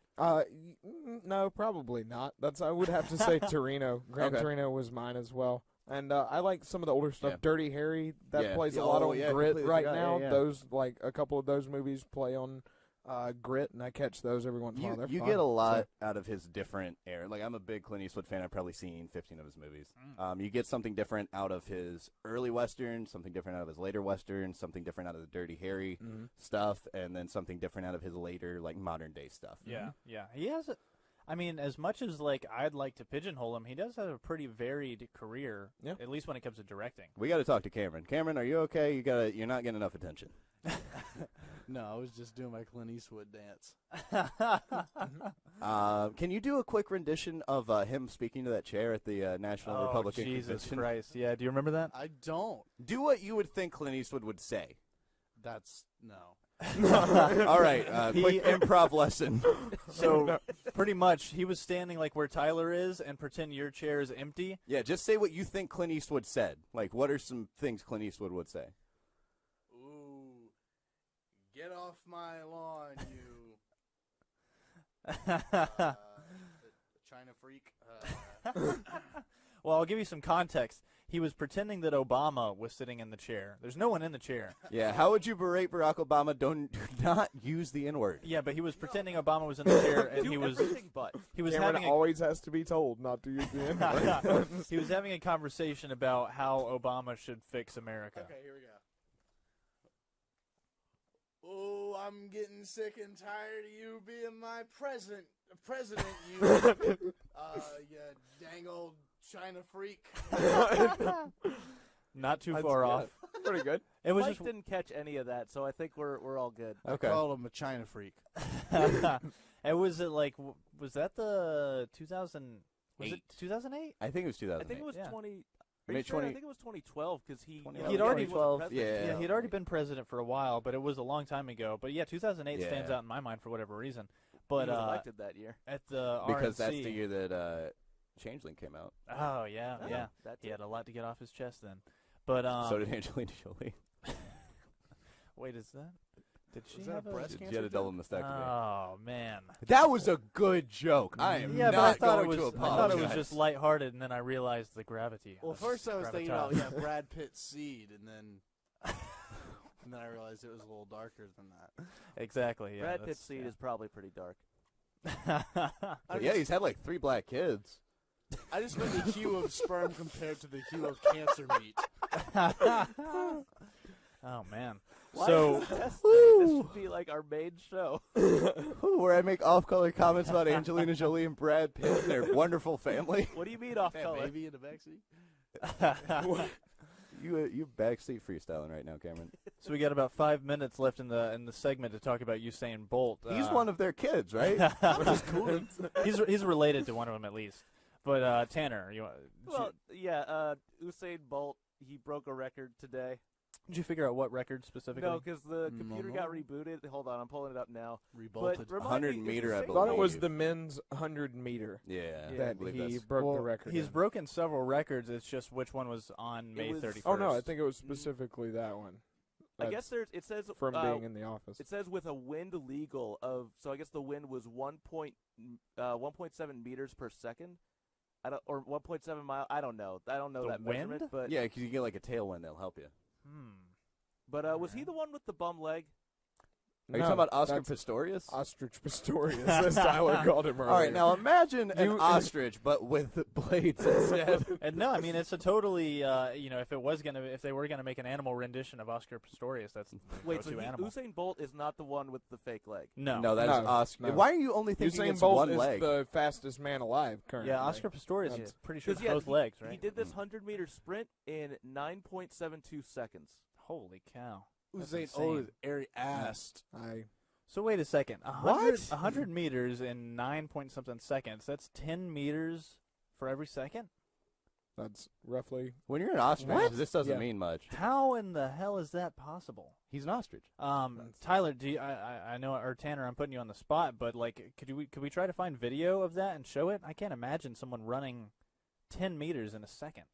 No, probably not. I would have to say Torino. Gran Okay. Torino was mine as well. And I like some of the older stuff. Yeah. Dirty Harry, that Yeah. plays Yeah, a lot oh, on yeah, Grit completely right forgot. now. Yeah, yeah. Those, like, a couple of those movies play on Grit, and I catch those every once in a while. They're You fun. get a lot So- out of his different era. Like, I'm a big Clint Eastwood fan. I've probably seen 15 of his movies. You get something different out of his early Western, something different out of his later Western, something different out of the Dirty Harry stuff, and then something different out of his later, like, modern-day stuff. Yeah, yeah. He has I mean, as much as like I'd like to pigeonhole him, he does have a pretty varied career. Yeah. At least when it comes to directing. We got to talk to Cameron. Cameron, are you okay? You're not getting enough attention. No, I was just doing my Clint Eastwood dance. Can you do a quick rendition of him speaking to that chair at the National Oh, Republican Jesus Convention? Christ! Yeah, do you remember that? I don't. Do what you would think Clint Eastwood would say. That's no. All right, quick improv lesson. So pretty much, he was standing like where Tyler is, and pretend your chair is empty. Yeah, just say what you think Clint Eastwood said. Like, what are some things Clint Eastwood would say? Ooh, get off my lawn, you China freak. Well, I'll give you some context. He was pretending that Obama was sitting in the chair. There's no one in the chair. Yeah, how would you berate Barack Obama? Do not use the N-word. Yeah, but he was pretending Obama was in the chair, and he was Everything but. Cameron having always has to be told not to use the N-word. he was having a conversation about how Obama should fix America. Okay, here we go. Oh, I'm getting sick and tired of you being my president, you, you dang old China freak. Not too That's far good. off. Pretty good. It was Mike just didn't catch any of that, so I think we're all good. Okay. I called him a China freak. And was it like was that the 2000? Was it 8. 2008? I think it was 2008. I think it was Yeah. 20. Are May you sure? I 20 think it was 2012 because he. 2011, He'd already- 2012, Yeah, yeah. he'd already been president for a while, but it was a long time ago. But yeah, 2008 stands Yeah. out in my mind for whatever reason. He But was elected that year. at the Because RNC, that's the year that Changeling came out. Oh yeah, Oh, yeah. that's He it. had a lot to get off his chest then. But So did Angelina Jolie. wait, is that? Did she Was that have a breast She had a double mastectomy. Oh man. That was a good joke. I am Yeah, not but I thought going it to was. I apologize. thought it was just lighthearted, and then I realized the gravity. Well, of first I was thinking gravitas. about Brad Pitt's seed, and then I realized it was a little darker than that. Exactly. Yeah, Brad that's- Pitt's seed is probably pretty dark. But yeah, he's had like 3 black kids. I just meant the hue of sperm compared to the hue of cancer meat. Oh man. Why So is this test today? This should be like our main show. Where I make off-color comments about Angelina Jolie and Brad Pitt and their wonderful family. What do you mean off That color? baby in the backseat. You backseat freestyling right now, Cameron. So we got about 5 minutes left in the segment to talk about Usain Bolt. He's one of their kids, right? Which is cool. He's related to one of them at least. But Tanner, Well, yeah, Usain Bolt, he broke a record today. did you figure out what record specifically? No, because the computer got rebooted. Hold on, I'm pulling it up now. Rebolted. But remind 100 me, is meter, I Usain I thought it was believe. the men's 100 meter Yeah, I that believe he that's- broke the record. He's in. broken several records. It's just which one was on May was- 31st. Oh no, I think it was specifically that one. I guess it says from being in the office. It says with a wind legal of, so I guess the wind was 1.7 meters per second. Or 1.7 mile. I don't know. I don't know The that wind? measurement. But Yeah, because you get like a tailwind that'll help you. But was he the one with the bum leg? Are you talking about Oscar that's Pistorius? Ostrich Pistorius, as Tyler called him earlier. All right, now imagine an You- ostrich, but with blades instead. And no, I mean it's a totally if they were gonna make an animal rendition of Oscar Pistorius, that's the Wait, so go-to animal. Usain Bolt is not the one with the fake leg. No, No, that's No, Oscar. no. Why are you only thinking Usain it's Bolt one is leg? the fastest man alive currently. yeah, Oscar Pistorius. That's- Pretty sure it's 'Cause, yeah, both legs, right? He did this 100-meter sprint in 9.72 seconds. Holy cow! That's Usain insane. Bolt is airy assed. So wait a second. What? 100 meters in 9-point-something seconds. That's 10 meters for every second. That's roughly. When you're an ostrich, What? this doesn't Yeah. mean much. How in the hell is that possible? He's an ostrich. Tyler, do you, I know, or Tanner, I'm putting you on the spot, but like, could we try to find video of that and show it? I can't imagine someone running 10 meters in a second.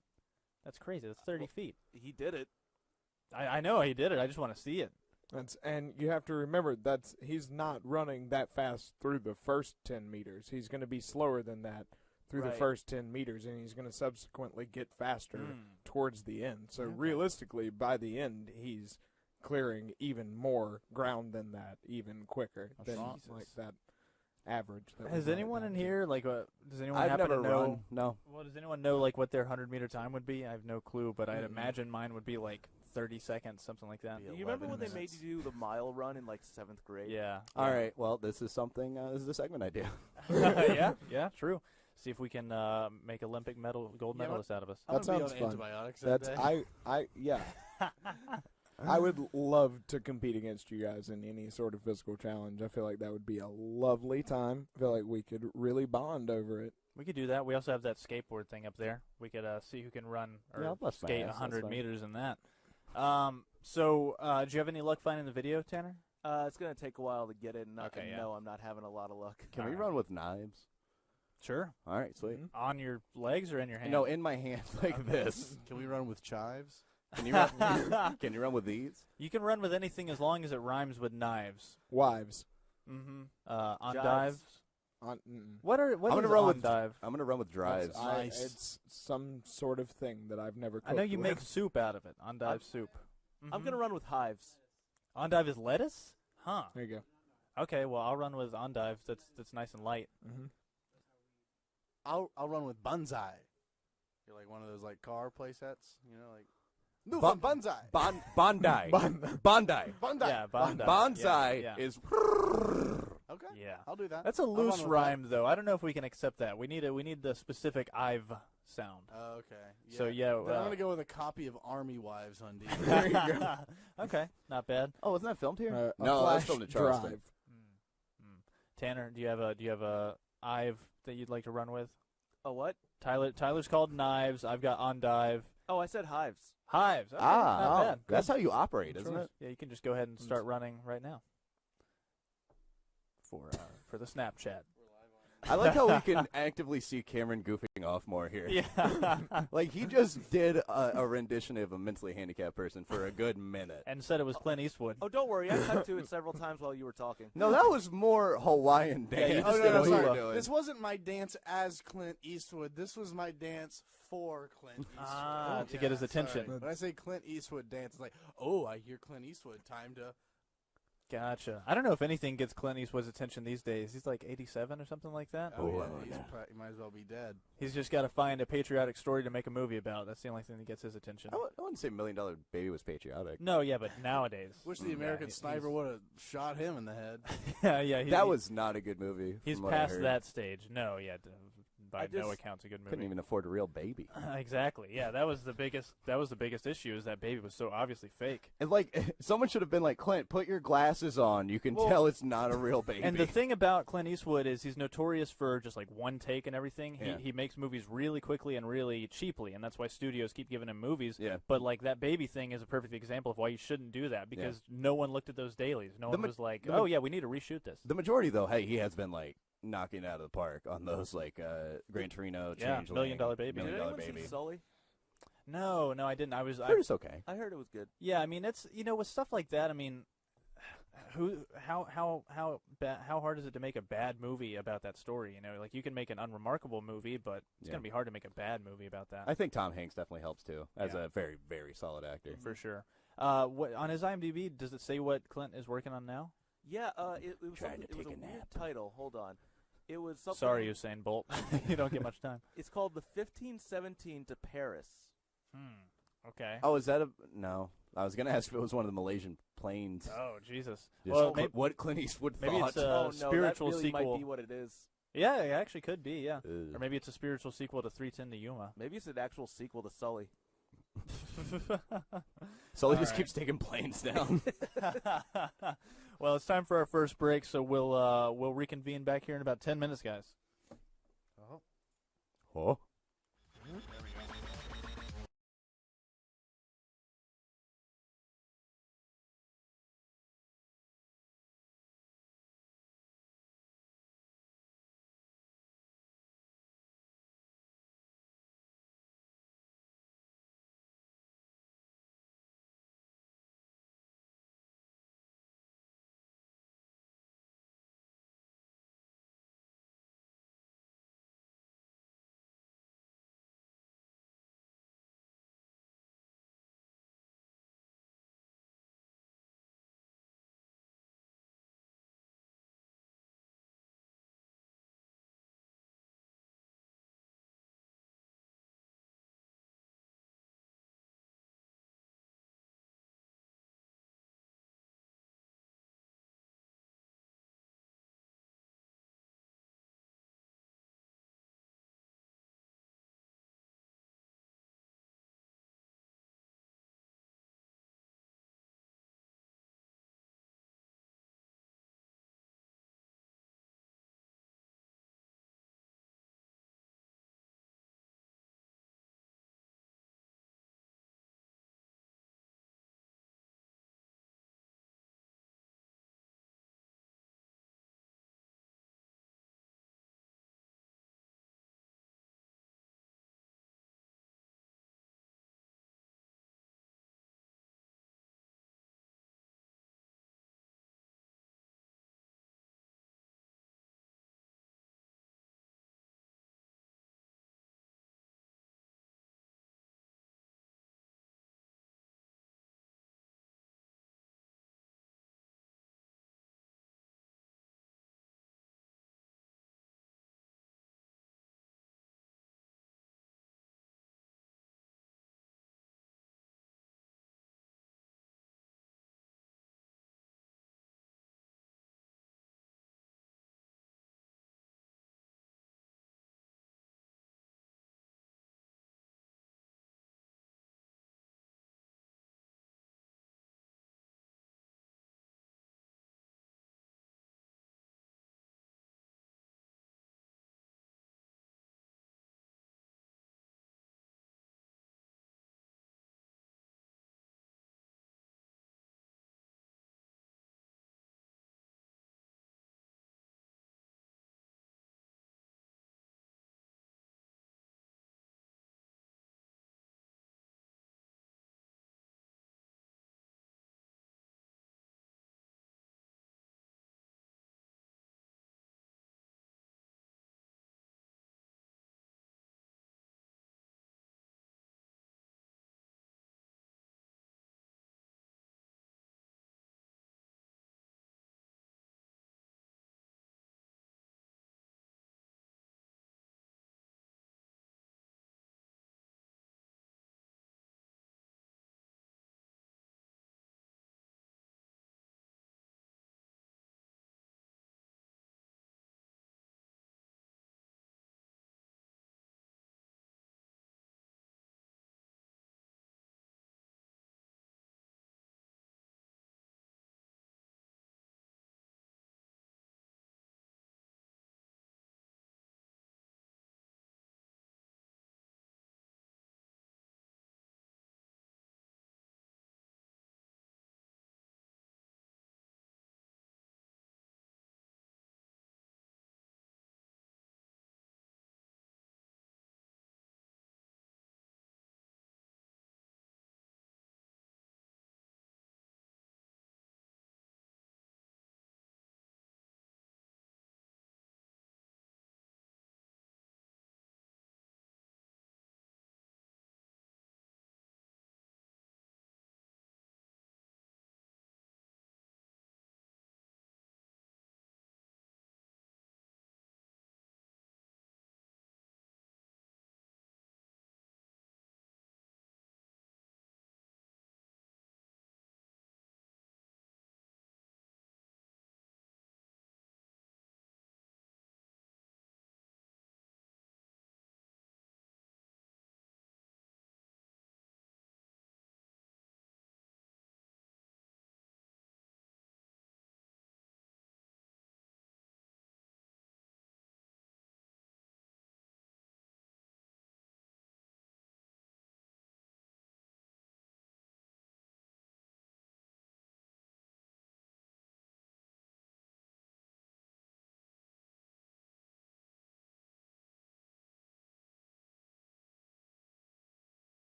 That's crazy. That's 30 feet. He did it. I know he did it. I just want to see it. And you have to remember he's not running that fast through the first 10 meters. He's going to be slower than that through the Right. first 10 meters, and he's going to subsequently get faster towards the end. So Okay. realistically, by the end, he's clearing even more ground than that, even quicker than like that average. That Has we might anyone in have. here does anyone I've happen never to know? run. No. Well, does anyone know like what their 100-meter time would be? I have no clue, but I'd imagine mine would be like 30 seconds, something like that. You remember when they made you do the mile run in like 7th grade? Yeah. All right. Well, this is something. This is a segment idea. yeah, true. See if we can make Olympic gold Yeah, medalists out of us. I'm That gonna be sounds on fun. antibiotics that That's day. yeah. I would love to compete against you guys in any sort of physical challenge. I feel like that would be a lovely time. I feel like we could really bond over it. We could do that. We also have that skateboard thing up there. We could see who can run or Yeah, I'll bust my skate ass. That's 100 fine. meters in that. Do you have any luck finding the video, Tanner? It's gonna take a while to get it, and Okay, yeah. no, I'm not having a lot of luck. Can we All run with knives? Sure. All right, sweet. On your legs or in your hand? No, in my hand like this. Can we run with chives? Can you run? Can you run with these? You can run with anything as long as it rhymes with knives. Wives. Mm-hmm. On Jives. dives. What What I'm is gonna run on with dive? I'm gonna run with drives. Nice. It's some sort of thing that I've never cooked I know you with. make soup out of it. On dive soup. I'm gonna run with hives. On dive is lettuce? Huh. There you go. Okay, well I'll run with on dive. That's nice and light. Mm-hmm. I'll run with bonsai. You're like one of those like car play sets, you know, like new Bon- from bonsai. Bondi. Bondi. Bonsai. Yeah, bonsai. Bonsai Yeah. is. Okay. Yeah. I'll do that. That's a I'll run loose with rhyme though. I don't know if we can accept that. We need the specific I've sound. that. Okay. So yeah, Then I'm gonna go with a copy of Army Wives on DVD. There you go. Okay, not bad. Oh, wasn't that filmed here? A No, that's flash filmed in Charleston. drive. Tanner, do you have a I've that you'd like to run with? Oh, what? Tyler's called knives. I've got on dive. Oh, I said hives. Hives. Okay, not bad. That's how you operate, isn't choice. it? Yeah, you can just go ahead and start running right now. For the Snapchat. I like how we can actively see Cameron goofing off more here. Yeah. Like he just did a rendition of a mentally handicapped person for a good minute. And said it was Clint Eastwood. Oh, don't worry. I cut to it several times while you were talking. No, that was more Hawaiian Yeah, you dance. just Oh, did no, a no, than what hula. you were doing. This wasn't my dance as Clint Eastwood. This was my dance for Clint Eastwood. Ah, to get his attention. Sorry. When I say Clint Eastwood dance, it's like, oh, I hear Clint Eastwood. Time to. Gotcha. I don't know if anything gets Clint Eastwood's attention these days. He's like 87 or something like that. Oh, yeah. Oh, He's yeah. he might as well be dead. He's just got to find a patriotic story to make a movie about. That's the only thing that gets his attention. I wouldn't say $1 Million Baby was patriotic. No, yeah, but nowadays. Wish the Yeah, American he's- sniper would have shot him in the head. yeah, That was not a good movie. He's from what I past heard. that stage. No, yeah, by I no just accounts a good movie. Couldn't even afford a real baby. Exactly. Yeah, that was the biggest. That was the biggest issue. Is that baby was so obviously fake. And like, someone should have been like, Clint, put your glasses on. You can tell it's not a real baby. And the thing about Clint Eastwood is he's notorious for just like one take and everything. Yeah. He makes movies really quickly and really cheaply, and that's why studios keep giving him movies. Yeah. But like that baby thing is a perfect example of why you shouldn't do that because no one looked at those dailies. No one was like, oh yeah, we need to reshoot this. The majority, though, hey, he has been like knocking it out of the park on those like Gran Torino, Yeah, Changeling, $1 Million Baby. Did $1 Million anyone Baby. see Sully? No, I didn't. I Heard it's okay. I heard it was good. Yeah, I mean, it's with stuff like that. I mean, how hard is it to make a bad movie about that story? Like you can make an unremarkable movie, but it's gonna be hard to make a bad movie about that. I think Tom Hanks definitely helps too, as a very, very solid actor. For sure. What on his IMDb does it say what Clint is working on now? Yeah, it was Trying something, to it was take a a weird nap. title. Hold on. It was something. Sorry, Usain Bolt. You don't get much time. It's called The 1517 to Paris. Okay. Oh, is that a no? I was gonna ask if it was one of the Malaysian planes. Oh, Jesus. Just Well, what Clint Eastwood maybe thought. it's a Oh no, spiritual that really sequel. might be what it is. Yeah, it actually could be. Yeah. Ugh. Or maybe it's a spiritual sequel to 310 to Yuma. Maybe it's an actual sequel to Sully. Sully just All keeps taking planes down. Well, it's time for our first break, so we'll reconvene back here in about 10 minutes, guys. Oh.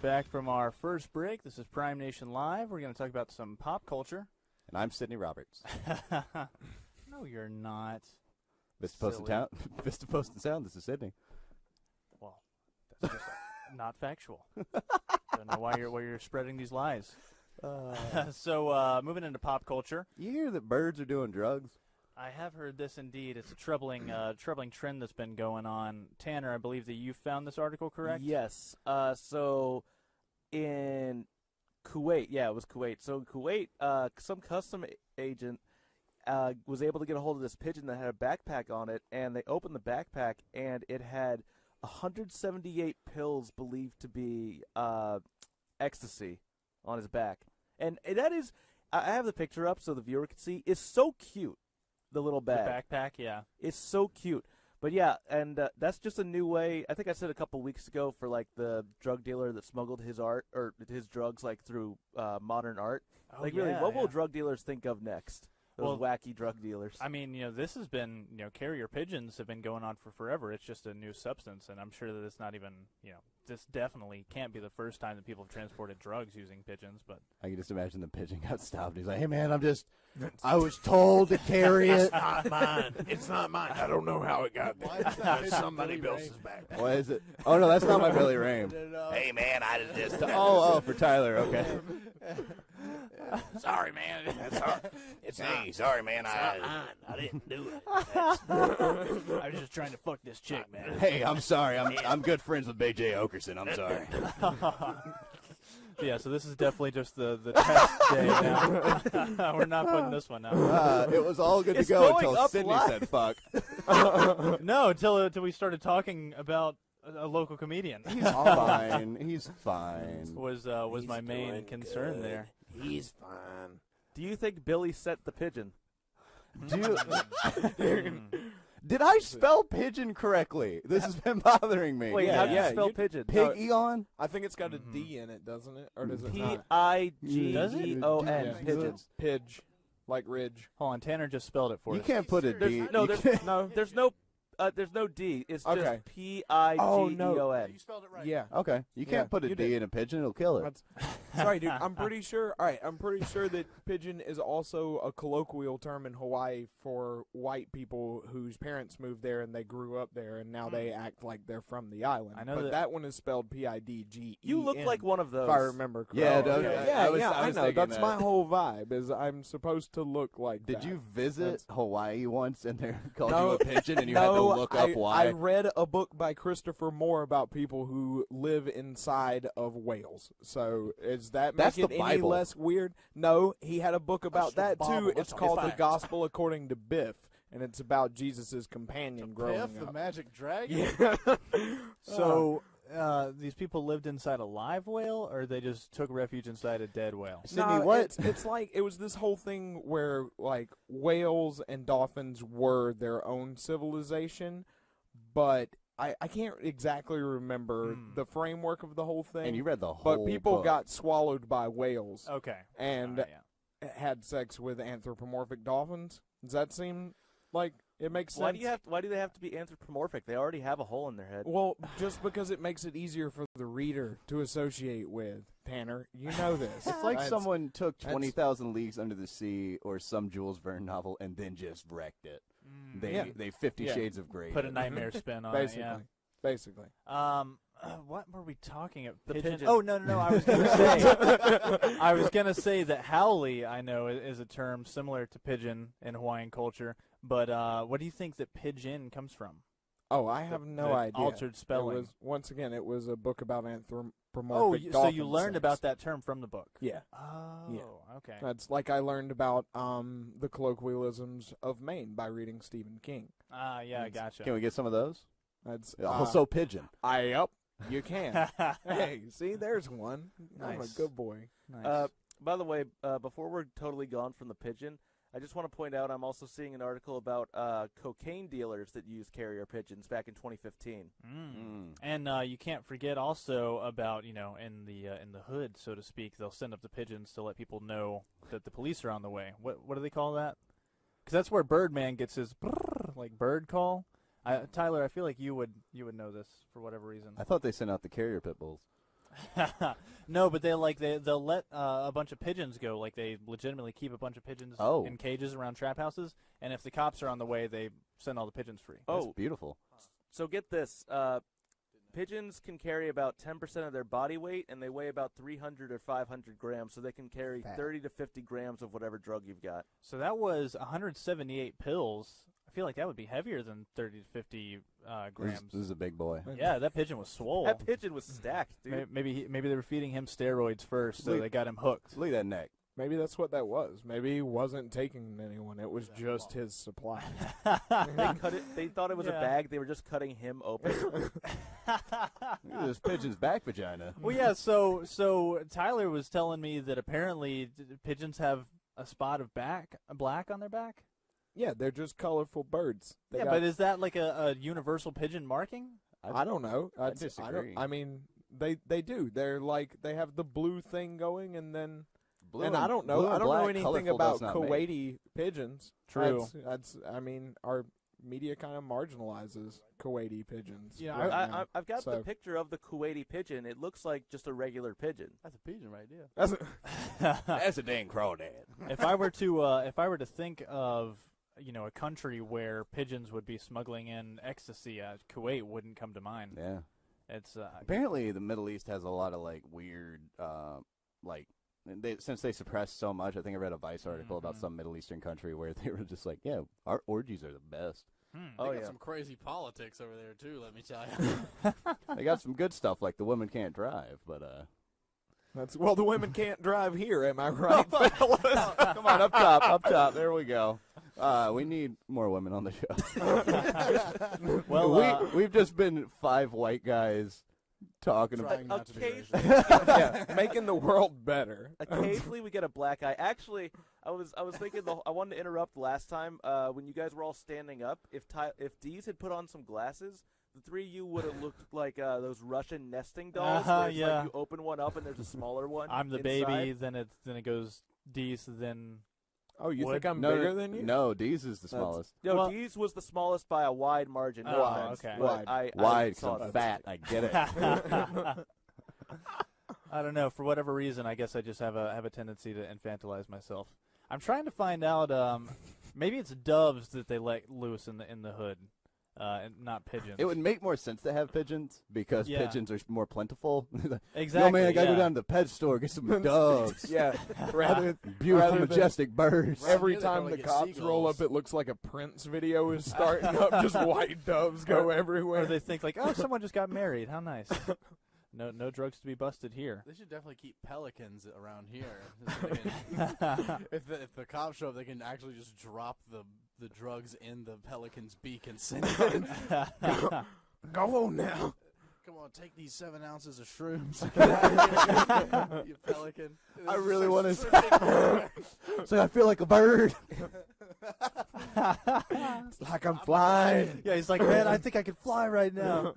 Back from our first break. This is Prime Nation Live. We're going to talk about some pop culture. And I'm Sydney Roberts. No, you're not. Vista Post in Silly. Town. Vista Post in Sound. This is Sydney. Well, that's just not factual. Don't know why you're spreading these lies. So, moving into pop culture. You hear that birds are doing drugs? I have heard this indeed. It's a troubling trend that's been going on. Tanner, I believe that you found this article, correct? Yes. So in Kuwait, it was Kuwait. So in Kuwait, some custom agent was able to get a hold of this pigeon that had a backpack on it, and they opened the backpack, and it had 178 pills believed to be ecstasy on his back. And that is, I have the picture up so the viewer can see. It's so cute, the little bag. The backpack, yeah. It's so cute. But yeah, and that's just a new way. I think I said a couple weeks ago for like the drug dealer that smuggled his art or his drugs like through modern art. Oh, Like yeah, really, what will yeah. drug dealers think of next? Those Well, wacky drug dealers. I mean, this has been, carrier pigeons have been going on for forever. It's just a new substance, and I'm sure that it's not even, this definitely can't be the first time that people have transported drugs using pigeons, but I can just imagine the pigeon got stopped. He's like, "Hey man, I was told to carry it." It's not mine. It's not mine. I don't know how it got Why is that there. pigeon Somebody Billy else's Ray? backpack. What is it? Oh no, that's not my Billy Ray. Hey man, I just Oh, for Tyler. Okay. sorry man. That's it's sorry man. I didn't do it. I was just trying to fuck this chick, man. Hey, I'm sorry. I'm good friends with B.J. Okerson. I'm sorry. Yeah, so this is definitely just the test day now. We're not putting this one out. It was all good to It's go going until up Sydney live. said fuck. No, until we started talking about a local comedian. He's fine. He's fine. was my main concern there. He's fine. Do you think Billy set the pigeon? Did I spell pigeon correctly? This has been bothering me. Wait, Yeah, how do you yeah, spell you- pigeon? Pig Eon? I think it's got a D in it, doesn't it? Or does it not? P-I-G-E-O-N, Yeah. pigeon. Pidge, like ridge. Hold on, Tanner just spelled it for You us. can't put a D. No, you there's can't- No. there's no D. It's Okay. just P-I-G-E-O-n. You spelled it right. Yeah. Okay, you can't Yeah, put a you D did. in a pigeon; it'll kill it. That's, sorry, dude. I'm pretty sure. All right, I'm pretty sure that pigeon is also a colloquial term in Hawaii for white people whose parents moved there and they grew up there and now they act like they're from the island. I know but that- that one is spelled P-I-D-G-E-N. You look like one of those. If I remember correctly. Yeah, Oh, okay. yeah, I was I know. thinking That's that. my whole vibe. Is I'm supposed to look like. Did that. you visit That's- Hawaii once and they called No, you a pigeon and you had to no, look up why? I read a book by Christopher Moore about people who live inside of whales. So is that That's make it the any Bible. less weird? No, he had a book about the that Bible. too. That's It's called fine. The Gospel According to Biff, and it's about Jesus' companion growing Piff, the up. magic dragon. Yeah. So these people lived inside a live whale, or they just took refuge inside a dead whale? Sydney, No, what? It's like it was this whole thing where like whales and dolphins were their own civilization, but I can't exactly remember the framework of the whole thing. And you read the whole but people book. got swallowed by whales Okay. and All right, yeah. had sex with anthropomorphic dolphins. Does that seem like it makes sense? Why do they have to be anthropomorphic? They already have a hole in their head. Well, just because it makes it easier for the reader to associate with. Tanner, you know this. It's like That's- someone took that's- 20,000 Leagues Under the Sea or some Jules Verne novel and then just wrecked it. They 50 Yeah. Shades of Grey. Put a nightmare spin on basically. it. Yeah. Basically. What were we talking about? The pigeon. Oh no. I was gonna say. I was gonna say that haole, I know, is a term similar to pigeon in Hawaiian culture. But what do you think that pigeon comes from? Oh, I have no the idea. altered spelling. It was, once again, it was a book about anthropomorphic Oh, so you dolphin learned sex. about that term from the book? Yeah. Oh, okay. That's like I learned about the colloquialisms of Maine by reading Stephen King. Yeah, I gotcha. Can we get some of those? That's Also pigeon. You can. Hey, see, there's one. I'm a Nice. good boy. Nice. By the way, before we're totally gone from the pigeon, I just want to point out I'm also seeing an article about cocaine dealers that use carrier pigeons back in 2015. And you can't forget also about in the hood, so to speak, they'll send up the pigeons to let people know that the police are on the way. What do they call that? Because that's where Birdman gets his brrr, like bird call. Tyler, I feel like you would know this for whatever reason. I thought they sent out the carrier pit bulls. No, but they'll let a bunch of pigeons go. Like they legitimately keep a bunch of pigeons Oh. in cages around trap houses, and if the cops are on the way, they send all the pigeons free. That's Oh, beautiful. so get this. Pigeons can carry about 10% of their body weight, and they weigh about 300 or 500 grams, so they can carry 30 to 50 grams of whatever drug you've got. So that was 178 pills. I feel like that would be heavier than 30 to 50 grams. This is a big boy. Yeah, that pigeon was swole. That pigeon was stacked, dude. Maybe they were feeding him steroids first, so Look- they got him hooked. Look at that neck. Maybe that's what that was. Maybe he wasn't taking anyone. It was just his supply. They cut it. They thought it was a Yeah. bag. They were just cutting him open. Look at this pigeon's back vagina. Well, yeah. So Tyler was telling me that apparently pigeons have a spot of black on their back. Yeah, they're just colorful birds. They Yeah, got- but is that like a universal pigeon marking? I don't know. I It's- disagree. I mean, they do. They're like they have the blue thing going, and then Blue and I don't know. blue I and don't know black, anything colorful about does not make. Kuwaiti pigeons. True. That's. I mean, our media kind of marginalizes Kuwaiti pigeons. Yeah, right now. I've got the So- picture of the Kuwaiti pigeon. It looks like just a regular pigeon. That's a pigeon right there. That's That's a dang crawdad. If I were to think of a country where pigeons would be smuggling in ecstasy, Kuwait wouldn't come to mind. Yeah. It's Apparently, the Middle East has a lot of like weird, since they suppress so much. I think I read a Vice article about some Middle Eastern country where they were just like, "Yeah, our orgies are the best." They got some crazy politics over there too. Let me tell you. They got some good stuff like the women can't drive, but That's well, the women can't drive here. Am I right, fellas? come on, up top. There we go. We need more women on the show. well. We've just been 5 white guys talking about. Trying not to be Occasionally, Yeah, making the world better. occasionally we get a black eye. Actually, I was thinking I wanted to interrupt last time when you guys were all standing up. If Deez had put on some glasses, the three of you would have looked like those Russian nesting dolls. Where it's yeah. like you open one up and there's a smaller one. I'm the inside. baby, then it goes Dees, then Oh, you Would- think I'm No, bigger than you? No, Deez is the smallest. No, Well- Deez was the smallest by a wide margin. No Oh, offense, okay. but I Wide, saw 'cause I'm that. fat. I get it. I don't know. For whatever reason, I guess I just have a tendency to infantilize myself. I'm trying to find out. Maybe it's doves that they let loose in the hood, and not pigeons. It would make more sense to have pigeons because Yeah. pigeons are more plentiful. exactly. Yo, man, I gotta yeah. go down to the pet store get some doves. Yeah, rather Beautiful, rather than- majestic birds. every Yeah, they time probably the get cops roll up, seagulls. it looks like a Prince video is starting up. Just white doves go Or everywhere. they think like, oh, someone just got married. How nice. No drugs to be busted here. They should definitely keep pelicans around here. If the cops show up, they can actually just drop the drugs in the pelican's beak and send it in. Go on now. Come on, take these 7 ounces of shrooms. You pelican. I really want to. So I feel like a bird. It's like I'm flying. Yeah, he's like, man, I think I could fly right now.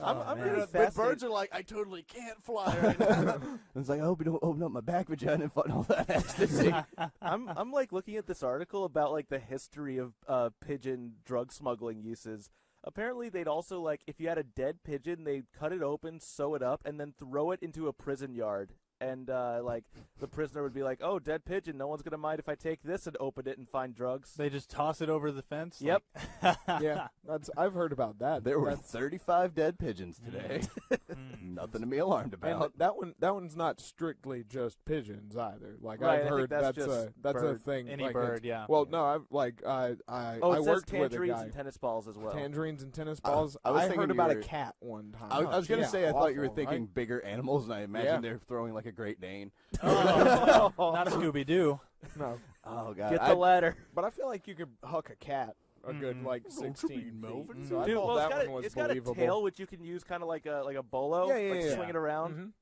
I'm man. really But fascinated. birds are like, I totally can't fly right now. It's like I hope you don't open up my back vagina and all that ecstasy. I'm like looking at this article about like the history of pigeon drug smuggling uses. Apparently, they'd also like if you had a dead pigeon, they'd cut it open, sew it up, and then throw it into a prison yard. And like the prisoner would be like, "Oh, dead pigeon! No one's gonna mind if I take this and open it and find drugs." They just toss it over the fence. Yep. like- Yeah, I've heard about that. There were That's- 35 dead pigeons today. Mm. Nothing to be alarmed and about. that one's not strictly just pigeons either. Like Right, I I've think heard that's that's just a bird. thing. Any like bird, it's- yeah. Well, no, I've like I Oh, it I says worked with a tangerines guy. and tennis balls as well. Tangerines and tennis balls. I was I thinking heard you about were- a cat one time. I was going to Yeah, say I thought you were awful, thinking right? bigger animals, and I imagined Yeah. they're throwing like a Great Dane. Oh, not a Scooby Doo. No, Oh God! Get the ladder. but I feel like you could huck a cat a good Mhm. like Hello, 16 Tribune feet. Melvin. So I Dude, thought well, that one was it's got believable. a tail which you can use kind of like a bolo, Yeah, yeah, like yeah. swing it around. Mhm.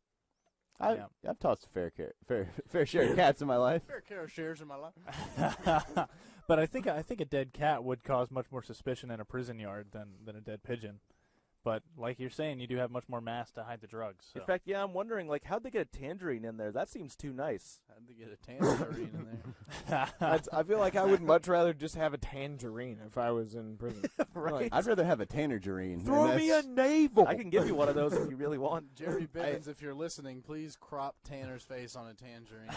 Yeah. I've tossed a fair share of cats in my life. Fair care of shares in my life. But I think a dead cat would cause much more suspicion in a prison yard than a dead pigeon. But like you're saying, you do have much more mass to hide the drugs. So. In fact, yeah, I'm wondering, like, how'd they get a tangerine in there? That seems too nice. How'd they get a tangerine in there? I feel like I would much rather just have a tangerine if I was in prison. Right. I'd rather have a tangerine. Throw me a navel. I can give you one of those if you really want. Jerry Bibbins, if you're listening, please crop Tanner's face on a tangerine.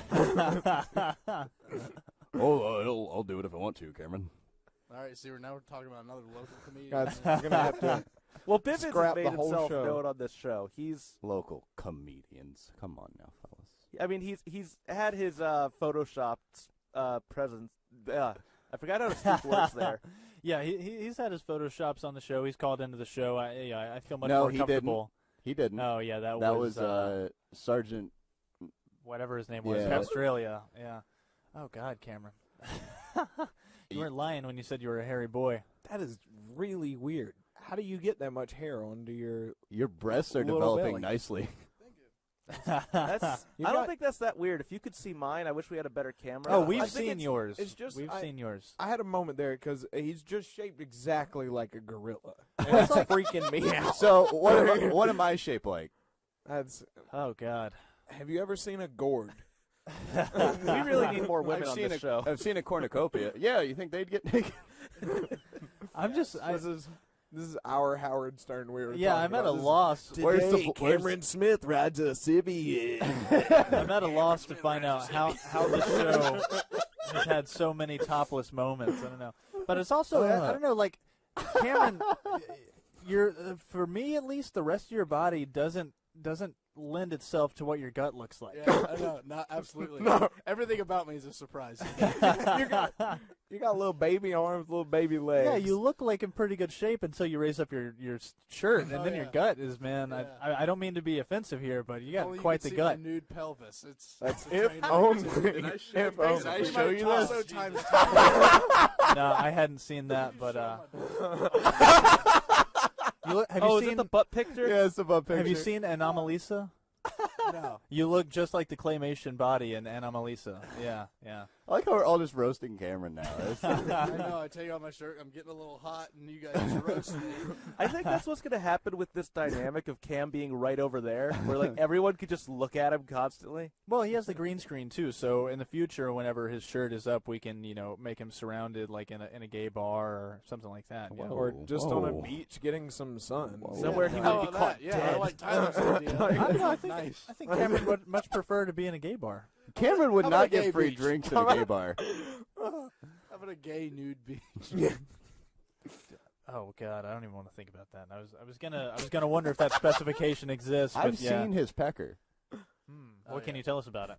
I'll do it if I want to, Cameron. All right, see, now we're talking about another local comedian. God, you're gonna have to. Well, Bivens has Scrap made the whole himself show. known on this show. He's, Local comedians. Come on now, fellas. I mean, he's had his photoshopped presence. I forgot how to speak words there. Yeah, he's had his photoshops on the show. He's called into the show. I feel much No, more he comfortable. He didn't. Oh yeah, that was Sergeant. whatever his name was, Yeah. Australia. Yeah. Oh God, Cameron. You weren't lying when you said you were a hairy boy. That is really weird. How do you get that much hair onto your? Your breasts are Little developing belly. nicely. That's. You I don't got- think that's that weird. If you could see mine, I wish we had a better camera. Oh, I we've think seen it's- yours. it's just- we've seen yours. I had a moment there because he's just shaped exactly like a gorilla. And it's freaking me out. So what am I shaped like? That's. Oh God. Have you ever seen a gourd? We really need more women I've on seen this show. I've seen a cornucopia. Yeah, you think they'd get naked? I'm just. This is our Howard Stern. We were. Yeah, talking I'm at about a this. loss. Where's the- Today, Cameron Smith rides a civvy. I'm at a loss to find out how the show has had so many topless moments. I don't know, but it's also I don't know. Like Cameron, you're for me at least. The rest of your body doesn't lend itself to what your gut looks like. Yeah, I know. Not absolutely. No. Everything about me is a surprise. You got little baby arms, little baby legs. Yeah, you look like in pretty good shape until you raise up your shirt, and Oh, then your yeah. gut is, man. Yeah. I don't mean to be offensive here, but you got Only you quite can the see gut. my nude pelvis. It's That's it's a if train wreck. only. Did I show If you? only. Did I Basically, show my you torso this? times No, I hadn't seen that, but have Oh, you is it seen the butt picture? Yeah, it's above picture. have you seen Anomalisa? No. You look just like the claymation body in Anomalisa. Yeah, yeah. I like how we're all just roasting Cameron now. I know. I take off my shirt. I'm getting a little hot, and you guys just roast me. I think that's what's going to happen with this dynamic of Cam being right over there, where like everyone could just look at him constantly. Well, he has the green screen too, so in the future, whenever his shirt is up, we can make him surrounded like in a gay bar or something like that. Yeah. Whoa. Or just on a Whoa. beach getting some sun. Somewhere he How would be about caught that? Yeah, dead. I like Tyler's idea. I don't know. Nice. I think Cameron would much prefer to be in a gay bar. Cameron would How about not a gay get free beach? drinks at a gay bar. How about a gay nude beach? Oh God, I don't even want to think about that. I was gonna wonder if that specification exists. But I've yeah. seen his pecker. What can you tell us about it?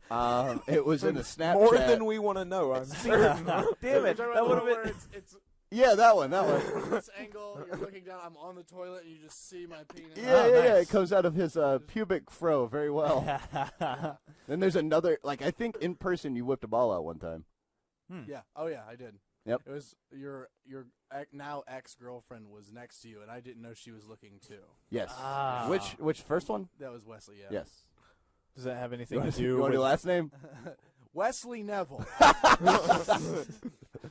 It was in a Snapchat. More than we want to know. I'm certain. Damn it! That would have where been. it's Yeah, that one. from this angle. You're looking down. I'm on the toilet, and you just see my penis. Yeah, Oh, yeah. nice. It comes out of his pubic fro very well. Then there's another. Like I think in person you whipped a ball out one time. Yeah. Oh yeah, I did. Yep. It was your now ex-girlfriend was next to you, and I didn't know she was looking too. Yes. Ah. Which first one? That was Wesley. Yeah. Yes. Does that have You anything to want do to with? do last name? Wesley Neville.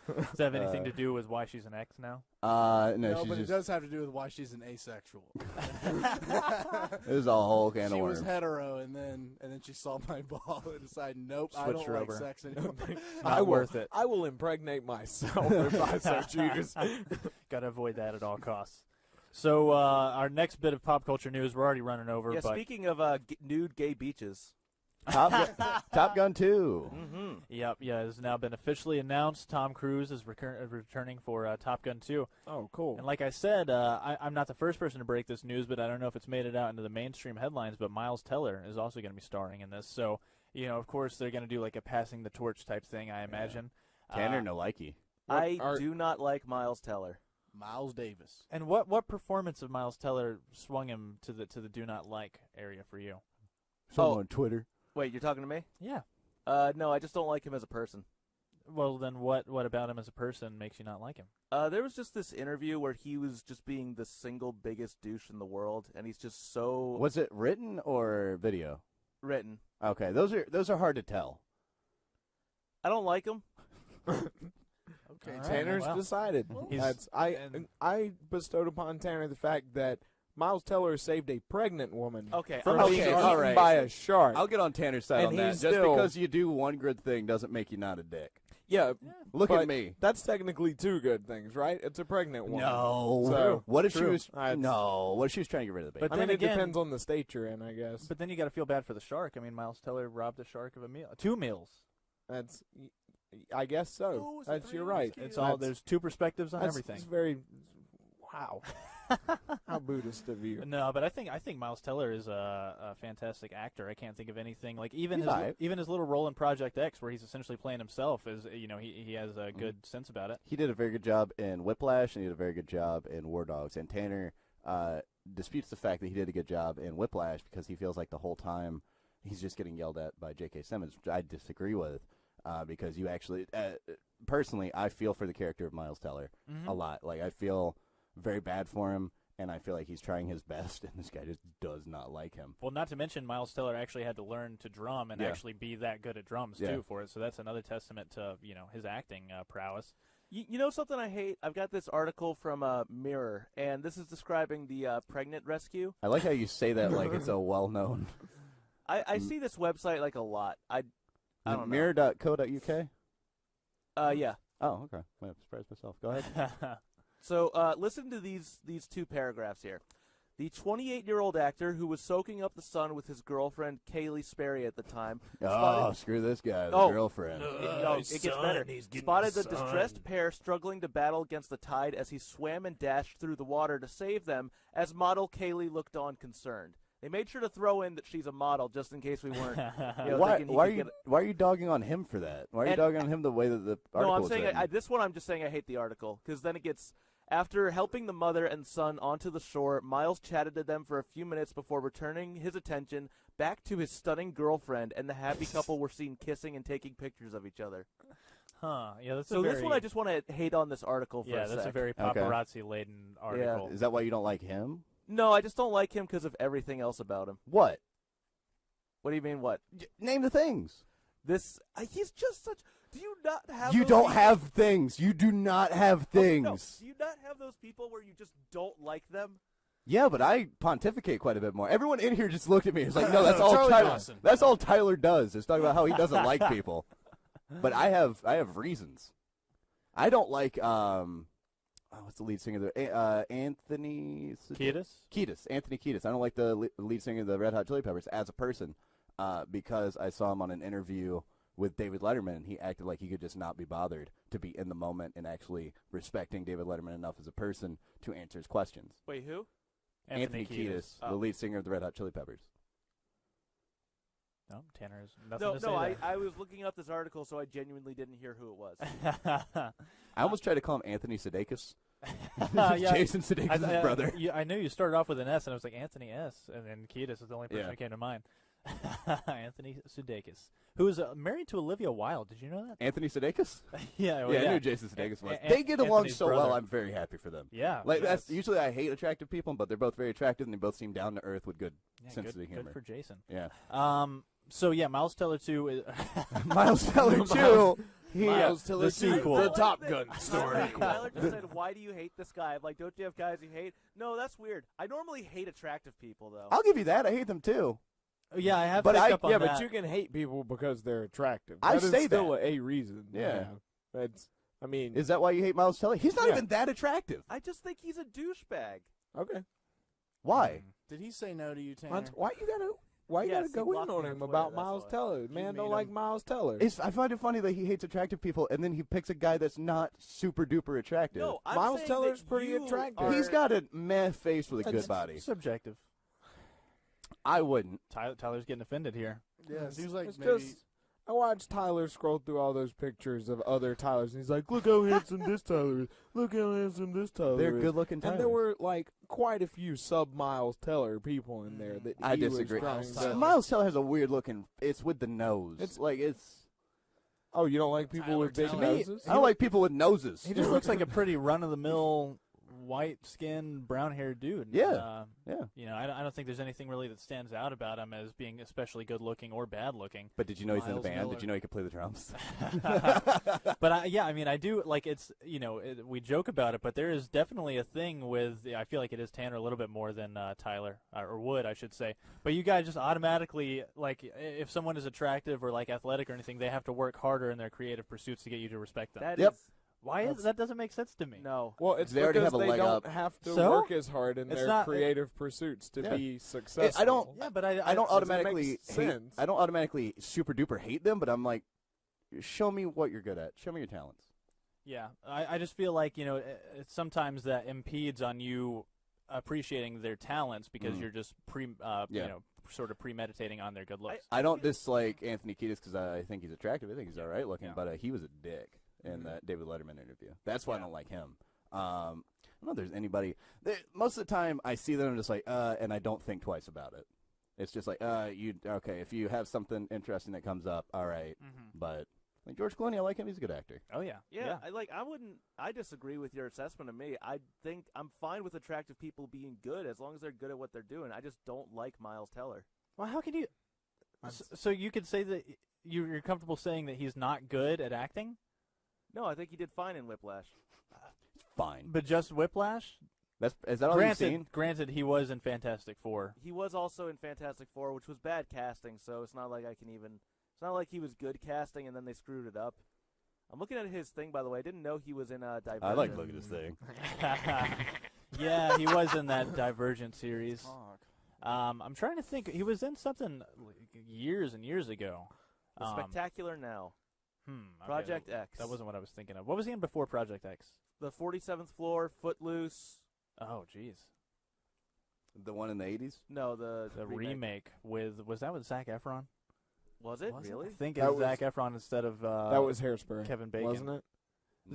Does that have anything to do with why she's an ex now? No, No, she's but just. it does have to do with why she's an asexual. It was a whole can She of was worms. hetero, and then she saw my ball and decided, nope, I Switched don't her like over. sex anymore. Not worth it. I will impregnate myself if I so choose. Got to avoid that at all costs. So our next bit of pop culture news, we're already running over. Yeah. but Speaking of nude gay beaches. Top Gun 2. Mm-hmm. Yep, yeah, it has now been officially announced. Tom Cruise is returning for Top Gun 2. Oh, cool. And like I said, I'm not the first person to break this news, but I don't know if it's made it out into the mainstream headlines, but Miles Teller is also going to be starring in this. So, of course, they're going to do like a passing the torch type thing, I imagine. Tanner no likey. I do not like Miles Teller. Miles Davis. And what performance of Miles Teller swung him to the do not like area for you? Someone on Twitter. Wait, you're talking to me? Yeah. No, I just don't like him as a person. Well, then what about him as a person makes you not like him? There was just this interview where he was just being the single biggest douche in the world, and he's just so Was it written or video? written. Okay, those are hard to tell. I don't like him. Okay, All right, Tanner's well, decided. he's- I bestowed upon Tanner the fact that Miles Teller saved a pregnant woman Okay, from I'm being okay, eaten all right. by a shark. I'll get on Tanner's side And on that. he's Just still- because you do one good thing doesn't make you not a dick. Yeah, Look but at me. That's technically two good things, right? It's a pregnant woman. No. So, What if she true. was? No. What if she was trying to get rid of the baby? But I then mean, again, it depends on the state you're in, I guess. But then you got to feel bad for the shark. I mean, Miles Teller robbed a shark of a meal, 2 meals. That's, I guess so. That's you're right. It's all. There's 2 perspectives on That's everything. It's very, wow. How Buddhist of you. No, but I think Miles Teller is a fantastic actor. I can't think of anything like even He's his alright. even his little role in Project X, where he's essentially playing himself. Is he has a good sense about it. He did a very good job in Whiplash, and he did a very good job in War Dogs. And Tanner disputes the fact that he did a good job in Whiplash because he feels like the whole time he's just getting yelled at by J.K. Simmons, which I disagree with. Because you actually, personally, I feel for the character of Miles Teller a lot. Like, I feel very bad for him, and I feel like he's trying his best, and this guy just does not like him. Well, not to mention Miles Teller actually had to learn to drum and Yeah. actually be that good at drums Yeah. too for it. So that's another testament to his acting prowess. You know something I hate? I've got this article from Mirror, and this is describing the pregnant rescue. I like how you say that like it's a well-known. I see this website like a lot. I don't know. Mirror.co.uk? Yeah. Oh, okay. I'm surprised myself. Go ahead. So listen to these 2 paragraphs here. The 28-year-old actor who was soaking up the sun with his girlfriend Kaylee Sperry at the time. Oh, screw this guy, the girlfriend. It gets better. Spotted the distressed pair struggling to battle against the tide as he swam and dashed through the water to save them, as model Kaylee looked on concerned. They made sure to throw in that she's a model just in case we weren't. Why are you dogging on him for that? Why are you dogging on him the way that the article No, I'm was saying written? this one. I'm just saying I hate the article because then it gets. After helping the mother and son onto the shore, Miles chatted to them for a few minutes before returning his attention back to his stunning girlfriend, and the happy couple were seen kissing and taking pictures of each other. Huh? Yeah, that's So this one I just want to hate on this article for a sec. that's a very paparazzi-laden article. Is that why you don't like him? No, I just don't like him because of everything else about him. What? What do you mean? What? Name the things. He's just such. Do you not have? You those don't people? have things. You do not have things. No. Do you not have those people where you just don't like them? Yeah, but I pontificate quite a bit more. Everyone in here just looked at me. It's like, no, that's all Charlie Tyler. Dawson. That's all Tyler does. Is talk about how he doesn't like people. But I have reasons. I don't like what's the lead singer there? Anthony Kiedis? Anthony Kiedis. I don't like the lead singer of the Red Hot Chili Peppers as a person because I saw him on an interview with David Letterman, and he acted like he could just not be bothered to be in the moment and actually respecting David Letterman enough as a person to answer his questions. Wait, who? Anthony Kiedis, the lead singer of the Red Hot Chili Peppers. No, Tanner has nothing to say No, there. I was looking up this article, so I genuinely didn't hear who it was. I almost tried to call him Anthony Sudeikis. Yeah, Jason Sudeikis' brother. I knew you started off with an S, and I was like, Anthony S., and then Kiedis is the only person Yeah. who came to mind. Anthony Sudeikis, who is married to Olivia Wilde. Did you know that? Anthony Sudeikis? Yeah, well, Yeah, I yeah. knew Jason Sudeikis was. An- They get along Anthony's so well. brother. I'm very happy for them. Yeah, like that's- that's usually I hate attractive people, but they're both very attractive and they both seem down to earth with good sense of good, humor. good for Jason. Yeah. So yeah, Miles Teller 2 is Miles Teller 2. Miles Teller the 2, sequel. the Top Gun story. Tyler just said, "Why do you hate this guy?" I'm like, "Don't you have guys you hate?" No, that's weird. I normally hate attractive people, though. I'll give you that. I hate them too. Yeah, I have But picked I- up on Yeah, that. but you can hate people because they're attractive. I That is say still that. a reason. Yeah. That's. I mean, Is that why you hate Miles Teller? He's not Yeah. even that attractive. I just think he's a douchebag. okay. Why? Did he say no to you, Tanner? Why you gotta Yes, he go blocked in me on on him Twitter, about that's Miles why. Teller? You Man meet don't him. like Miles Teller. I find it funny that he hates attractive people and then he picks a guy that's not super duper attractive. No, I'm Miles saying Teller's that pretty you attractive. are- He's got a meh face with a That's good body. subjective. I wouldn't. Tyler's getting offended here. Yeah, it seems like It's maybe. just I watched Tyler scroll through all those pictures of other Tylers, and he's like, "Look how handsome this Tyler is. Look how handsome this Tyler They're is." good-looking And there Tylers. were like quite a few sub Miles Teller people in there that I he was disagree. trying to- Miles Teller has a weird looking. It's with the nose. It's- it's. Oh, you don't like people with big Tyler noses? I don't like people with noses. He just looks like a pretty run-of-the-mill white-skinned, brown-haired dude. Yeah. Yeah. You know, I don't think there's anything really that stands out about him as being especially good-looking or bad-looking. But did you know he's in the Miles band? Miller. Did you know he could play the drums? But I mean, I do like it's. You know, we joke about it, but there is definitely a thing with. I feel like it is Tanner a little bit more than Tyler or Wood, I should say. But you guys just automatically like if someone is attractive or like athletic or anything, they have to work harder in their creative pursuits to get you to respect them. That Yep. is- Why is that? Doesn't make sense to me. no. Well, it's They already because have a they leg don't up. have to So? work as hard in It's their not- creative pursuits to Yeah. be successful. I don't. Yeah, but I don't Doesn't make automatically hate. sense. I don't automatically super duper hate them, but I'm like, show me what you're good at. Show me your talents. Yeah, I just feel like, you know, it's sometimes that impedes on you appreciating their talents because you're just you know, sort of premeditating on their good looks. I don't dislike Anthony Kiedis because I think he's attractive. I think he's all right looking, Yeah. but he was a dick in that David Letterman interview. That's why I don't like him. I don't know if there's anybody. Most of the time, I see them, I'm just like, and I don't think twice about it. It's just like, okay, if you have something interesting that comes up, all right. But like George Clooney, I like him. He's a good actor. Oh yeah, Yeah, I disagree with your assessment of me. I think I'm fine with attractive people being good as long as they're good at what they're doing. I just don't like Miles Teller. Well, how can you? So you could say that you're comfortable saying that he's not good at acting, No, I think he did fine in Whiplash. Fine. but just Whiplash. Is that all you've seen? Granted, he was in Fantastic Four. He was also in Fantastic Four, which was bad casting, so it's not like I can even. It's not like he was good casting and then they screwed it up. I'm looking at his thing, by the way. I didn't know he was in Divergent. I like looking at this thing. Yeah, he was in that Divergent series. I'm trying to think. He was in something years and years ago. The Spectacular Now. Okay, Project X. That wasn't what I was thinking of. What was he in before Project X? The 47th Floor, Footloose. Oh, jeez. The one in the 80s? No, the remake was that with Zac Efron? Was it? Was Really? I think That it was was- Zac Efron instead of that was Hairspray, Kevin Bacon, wasn't it?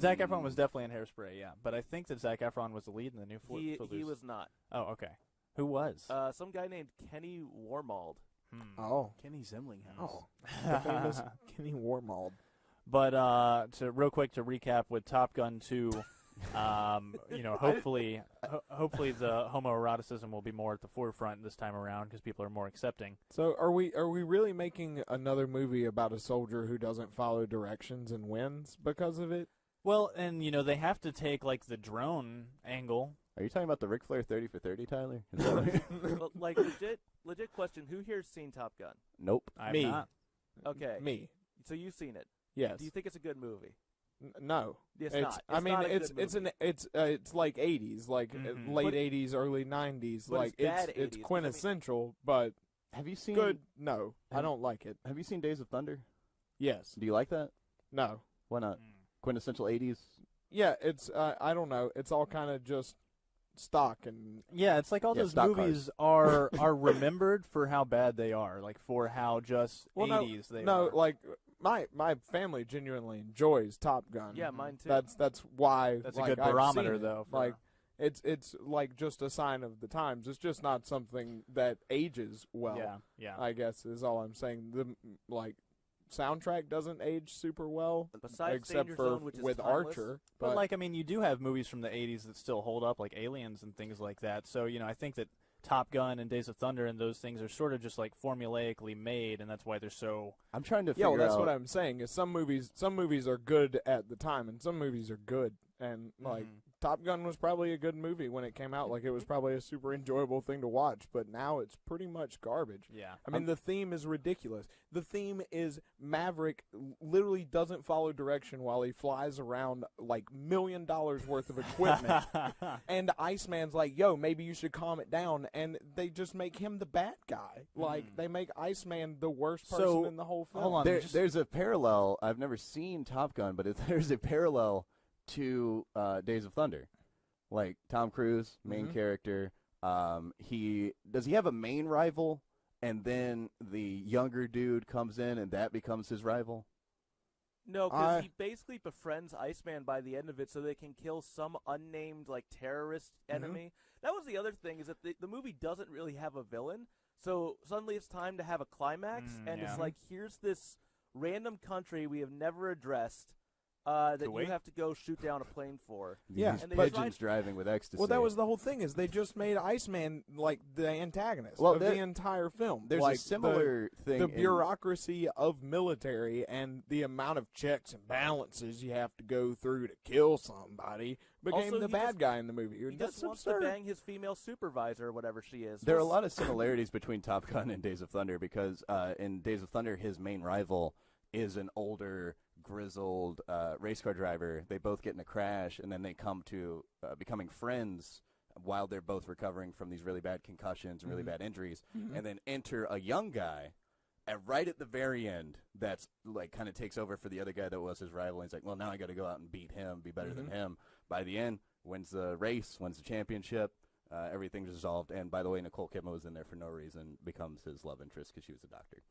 Zac Efron was definitely in Hairspray, yeah. But I think that Zac Efron was the lead in the new He Footloose. was not. Oh, okay. Who was? Some guy named Kenny Warmald. Oh, Kenny Zimlingham. oh, the famous Kenny Warmald. But to real quick to recap with Top Gun 2, you know, hopefully the homoeroticism will be more at the forefront this time around because people are more accepting. So are we really making another movie about a soldier who doesn't follow directions and wins because of it? Well, and you know they have to take like the drone angle. Are you talking about the Ric Flair 30 for 30, Tyler? Is that what- Well, like legit question. Who here's seen Top Gun? Nope. I'm Me. not. Okay. Me, So you've seen it. yes. Do you think it's a good movie? No, It's it's not. I It's mean, not a it's good movie. it's like 80s, like Mhm. late But- 80s, early 90s. but Like it's bad it's 80s, 'cause I mean- quintessential, but Have you seen good. No, I don't like it. Have you seen Days of Thunder? Yes, Do you like that? no. Why not? Quintessential 80s? Yeah, it's I don't know. It's all kind of just stock and Yeah, it's like all Yeah, those stock movies are remembered for how bad they are, like for how just Well, no, 80s they no, are. like my family genuinely enjoys Top Gun. Yeah, mine too. That's why. That's like, a good I've barometer, seen it. though. For, Like it's like just a sign of the times. It's just not something that ages well. yeah. I guess is all I'm saying. The like soundtrack doesn't age super well, Besides except Danger for Zone, which is with timeless. Archer. But like, I mean, you do have movies from the 80s that still hold up, like Aliens and things like that. So, you know, I think that Top Gun and Days of Thunder and those things are sort of just like formulaically made, and that's why they're so. I'm trying to yeah, figure well, that's out. what I'm saying. Is some movies are good at the time, and some movies are good. And like Top Gun was probably a good movie when it came out. Like it was probably a super enjoyable thing to watch. But now it's pretty much garbage. Yeah. I mean, the theme is ridiculous. The theme is Maverick literally doesn't follow direction while he flies around like $1 million worth of equipment. And Iceman's like, yo, maybe you should calm it down. And they just make him the bad guy. Like, they make Iceman the worst person So, in the whole film. hold on. There's a parallel. I've never seen Top Gun, but there's a parallel to Days of Thunder. Like Tom Cruise, main character. Does he have a main rival, and then the younger dude comes in, and that becomes his rival? No, because he basically befriends Iceman by the end of it so they can kill some unnamed, like, terrorist enemy. That was the other thing, is that the movie doesn't really have a villain, so suddenly it's time to have a climax, and yeah. it's like, here's this random country we have never addressed, that Kuwait? you have to go shoot down a plane for. Yeah, These and they pigeons tried- driving with ecstasy. Well, that was the whole thing. Is they just made Iceman like the antagonist Well, of there- the entire film. There's like a similar thing. the in- bureaucracy of military and the amount of checks and balances you have to go through to kill somebody became Also, the he bad just- guy in the movie. He That's just wants absurd. to bang his female supervisor or whatever she is. There are a lot of similarities between Top Gun and Days of Thunder because in Days of Thunder, his main rival is an older, grizzled race car driver. They both get in a crash, and then they come to becoming friends while they're both recovering from these really bad concussions and really bad injuries, and then enter a young guy. And right at the very end, that's like kind of takes over for the other guy that was his rival. And he's like, well, now I got to go out and beat him, be better than him. By the end, wins the race, wins the championship. Everything's resolved. And by the way, Nicole Kidman was in there for no reason, becomes his love interest because she was a doctor.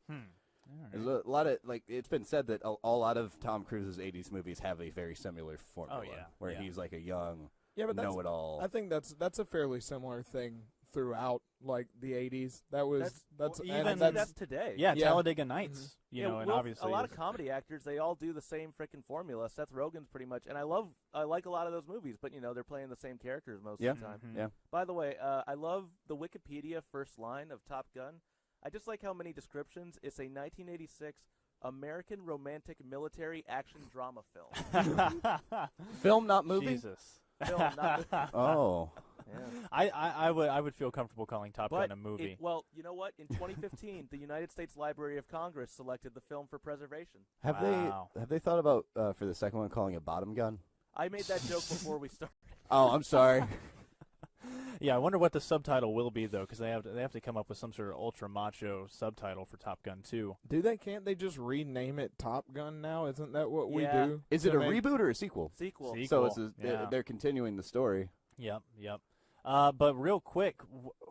There's a lot of like it's been said that a lot of Tom Cruise's '80s movies have a very similar formula, where he's like a young but that's, know-it-all. I think that's a fairly similar thing throughout like the 80s. That's even and that's today. Yeah, Yeah. Talladega Nights. You know, and Will- obviously a lot of is- comedy actors, they all do the same freaking formula. Seth Rogen's pretty much, and I like a lot of those movies, but you know they're playing the same characters most of the time. Yeah. By the way, I love the Wikipedia first line of Top Gun. I just like how many descriptions. It's a 1986 American romantic military action drama film. Film, not movie. Jesus. Film, not Oh, yeah. I would feel comfortable calling Top But Gun a movie. well, you know what? In 2015, the United States Library of Congress selected the film for preservation. have Wow. they thought about for the second one calling it Bottom Gun? I made that joke before we started. Oh, I'm sorry. Yeah, I wonder what the subtitle will be though, because they have to come up with some sort of ultra macho subtitle for Top Gun 2. Can't they just rename it Top Gun now? Isn't that what we Yeah. do? Is it to a make- reboot or a sequel? Sequel. So it's Yeah. they're continuing the story. Yep. But real quick,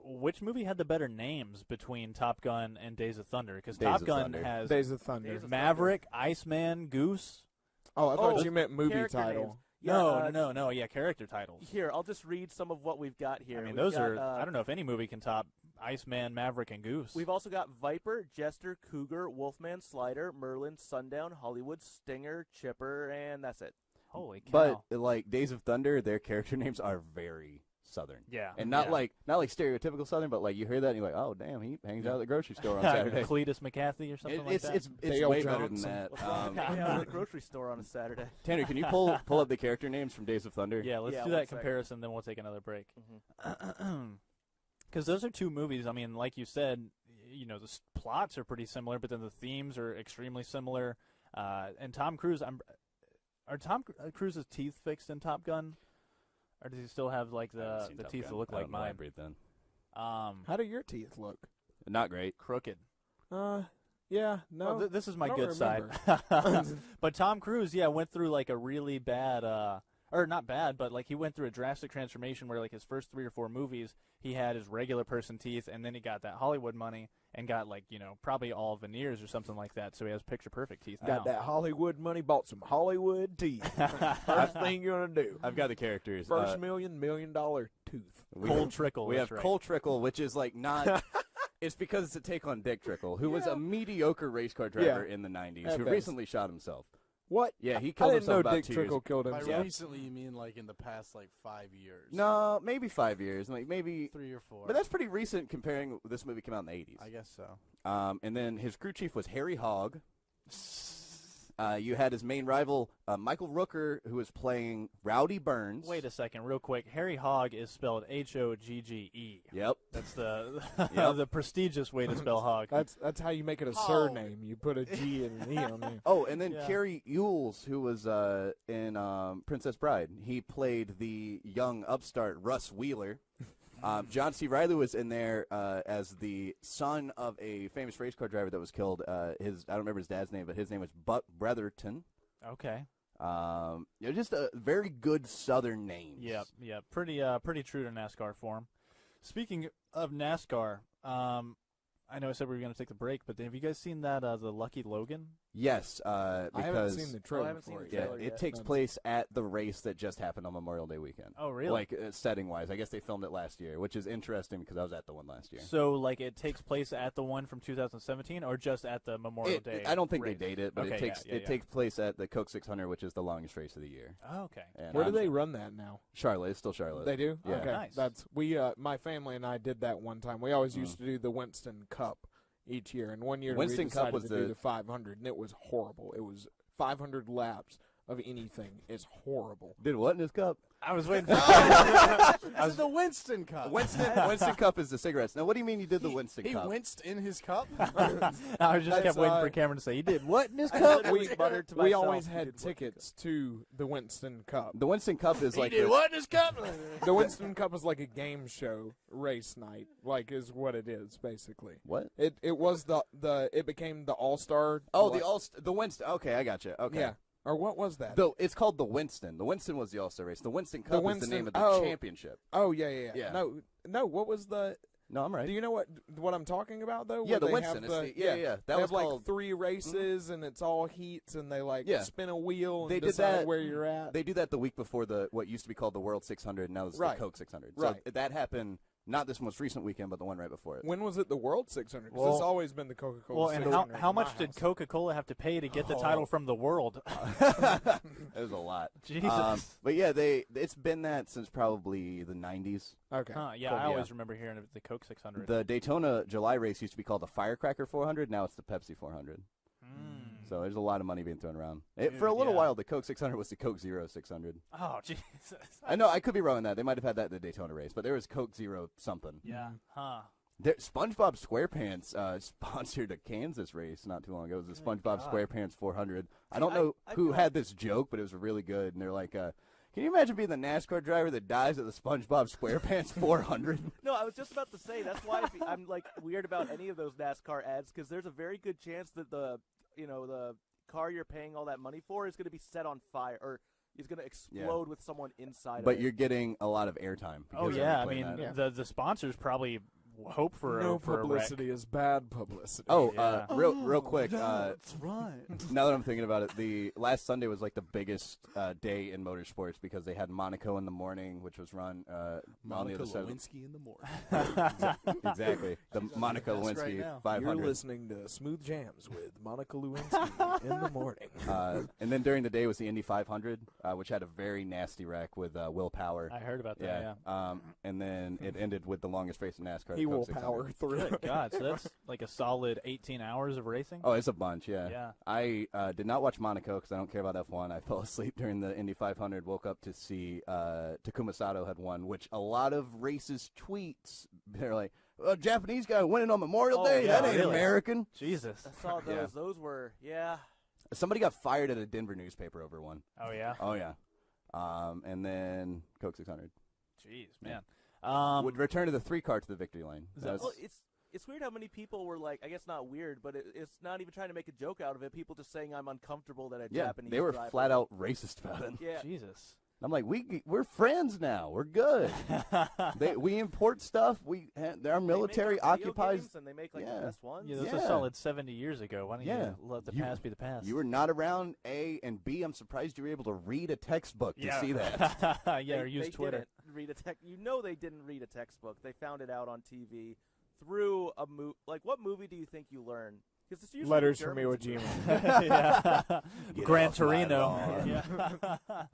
which movie had the better names between Top Gun and Days of Thunder? Because Days Top of Gun Thunder. has Days of Thunder. Days of Maverick, Iceman, Goose. Oh, I thought Oh, you meant movie character title. names. Yeah, No. Yeah, character titles. Here, I'll just read some of what we've got here. I mean, We've those got, are. I don't know if any movie can top Iceman, Maverick, and Goose. We've also got Viper, Jester, Cougar, Wolfman, Slider, Merlin, Sundown, Hollywood, Stinger, Chipper, and that's it. Holy cow! But like Days of Thunder, their character names are very Southern. Yeah, And not yeah. like stereotypical Southern, but like you hear that and you're like, oh damn, he hangs out at the grocery store on Saturday. Cletus McCarthy or something like it's that. it's Dale way better than Johnson. that. Yeah, at the grocery store on a Saturday. Tanner, can you pull up the character names from Days of Thunder? Yeah, let's Yeah, do one that second. comparison, then we'll take another break. Because those are two movies. I mean, like you said, you know, the plots are pretty similar, but then the themes are extremely similar. And Tom Cruise, are Tom Cruise's teeth fixed in Top Gun, or does he still have like I haven't the seen Top teeth Gun. that look like mine? Elaborate then. How do your teeth look? Not great. Crooked. Yeah, no. Well, this is my I don't good side. But Tom Cruise, went through like a really bad, or not bad, but like he went through a drastic transformation where like his first 3 or 4 movies, he had his regular person teeth, and then he got that Hollywood money and got like, you know, probably all veneers or something like that. So he has picture perfect teeth now. Got that Hollywood money, bought some Hollywood teeth. First thing you're gonna do. I've got the characters. First $1 million tooth. Cole Trickle. We that's have right. Cole Trickle, which is like not. It's because it's a take on Dick Trickle, who was a mediocre race car driver in the '90s, At who best. recently shot himself. What? Yeah, he I killed didn't himself know about Dick 2 Trickle years. killed By himself. recently, you mean like in the past like 5 years? No, maybe 5 years, like maybe 3 or 4. But that's pretty recent comparing this movie came out in the '80s. I guess so. And then his crew chief was Harry Hogg. You had his main rival, Michael Rooker, who was playing Rowdy Burns. Wait a second, real quick. Harry Hogg is spelled Hogge. Yep. That's the Yep. the prestigious way to spell Hogg. That's how you make it a surname. You put a G and an E on there. Oh, and then Yeah. Carrie Ewells, who was in Princess Bride. He played the young upstart Russ Wheeler. John C. Reilly was in there as the son of a famous race car driver that was killed. I don't remember his dad's name, but his name was Buck Bretherton. Okay. Just a very good Southern names. Yep. Pretty true to NASCAR form. Speaking of NASCAR, I know I said we were going to take the break, but have you guys seen that the Lucky Logan? Yes, I haven't because seen the trailer. I haven't seen for the it yeah, trailer it yet. takes place at the race that just happened on Memorial Day weekend. Oh, really? Like setting-wise, I guess they filmed it last year, which is interesting because I was at the one last year. So, like, it takes place at the one from 2017, or just at the Memorial Day? I don't think race? they date it, but Okay, it takes yeah, yeah, it yeah. takes place at the Coke 600, which is the longest race of the year. Oh, okay. And Where do I'm- they run that now? Charlotte, it's still Charlotte. They do. Yeah. Okay. Nice. That's my family and I did that one time. We always used to do the Winston Cup each year, and one year Winston we Cup decided was to do the- the 500, and it was horrible. It was 500 laps of anything is horrible. Did what in his cup? I was waiting for This is the Winston Cup. Winston Cup is the cigarettes. Now, what do you mean you did the Winston He Cup? winced in his cup. I just kept That's, waiting for Cameron to say, "You did what in this I cup?" literally muttered to We myself, always "You had did what you tickets to the Winston Cup. The Winston Cup is like he did the- what in his cup? The Winston Cup is like a game show race night, like is what it is basically. what? It was it became the All-Star. Oh, the Winston. Okay, I got you. Okay. Yeah. Or what was that? It's called the Winston. The Winston was the All-Star race. The Winston Cup is the Winston- name of the oh. championship. Oh yeah. Yeah. No. What was the? No, I'm right. Do you know what I'm talking about though? Yeah, Where the they Winston. have It's yeah. That they was have like called. 3 races and it's all heats and they like Yeah. spin a wheel and They did decide that- where you're at. They do that the week before what used to be called the World 600. Now it's Right. the Coke 600. Right. So that happened not this most recent weekend, but the one right before it. When was it the World 600? Because Well- it's always been the Coca-Cola Well, and 600. how in my much did house. Coca-Cola have to pay to get the Oh. title from the world? It was a lot. Jesus. But yeah, it's been that since probably the 90s. Okay. Huh, yeah, Cool, I yeah. always remember hearing of the Coke 600. The Daytona July race used to be called the Firecracker 400. Now it's the Pepsi 400. Mm. So there's a lot of money being thrown around. Dude, For a little yeah. while, the Coke 600 was the Coke Zero 600. Oh, Jesus. I know I could be wrong on that. They might have had that in the Daytona race, but there was Coke Zero something. Yeah. Huh. SpongeBob SquarePants sponsored a Kansas race not too long ago. It was the SpongeBob God. SquarePants 400. I don't I- know I who feel had this joke, but it was really good. And they're like, can you imagine being the NASCAR driver that dies at the SpongeBob SquarePants 400? No, I was just about to say that's why I'm like weird about any of those NASCAR ads because there's a very good chance that the car you're paying all that money for is going to be set on fire or is going to explode with someone inside But of it. you're getting a lot of airtime. Oh, because yeah. I everybody mean, playing that. the sponsors probably hope for no for a wreck. publicity is bad publicity. Oh, Yeah. real quick. That's right. Now that I'm thinking about it, the last Sunday was like the biggest day in motorsports because they had Monaco in the morning, which was run on the Monica other side. Lewinsky in the morning. Exactly, the Monica best right Lewinsky now. 500. You're listening to Smooth Jams with Monica Lewinsky in the morning. And then during the day was the Indy 500, which had a very nasty wreck with Will Power. I heard about that, yeah. And then it ended with the longest race in NASCAR. He the Coke will 600. power through. Good God. So that's like a solid 18 hours of racing? Oh, it's a bunch, yeah. Yeah. I did not watch Monaco because I don't care about F1. I fell asleep during the Indy 500, woke up to see Takuma Sato had won, which a lot of racist tweets, they're like, a Japanese guy winning on Memorial Oh, Day? yeah, That ain't really? American. Jesus. I saw those. Yeah. Those were Somebody got fired at a Denver newspaper over one. Oh, yeah? Oh, yeah. And then Coke 600. Jeez, Yeah. man. Would return to the 3-car to the victory lane. That's- well, it's weird how many people were like, I guess not weird, but it's not even trying to make a joke out of it. People just saying I'm uncomfortable that a yeah, Japanese they were driver. flat out racist about it. Yeah. Jesus. I'm like, we're friends now. We're good. We import stuff. Our military they make our video occupies. games and they make like Yeah. the best ones. Yeah, that's Yeah. a solid 70 years ago. Why don't Yeah. you let the You- past be the past? You were not around, A, and B, I'm surprised you were able to read a textbook to yeah. see that. Yeah, or use they Twitter. Didn't read a they didn't read a textbook. They found it out on TV through a movie. Like, what movie do you think you learn? Because it's usually Letters from Germans Iwo and Jima. yeah. Gran off my Torino. lawn. Yeah.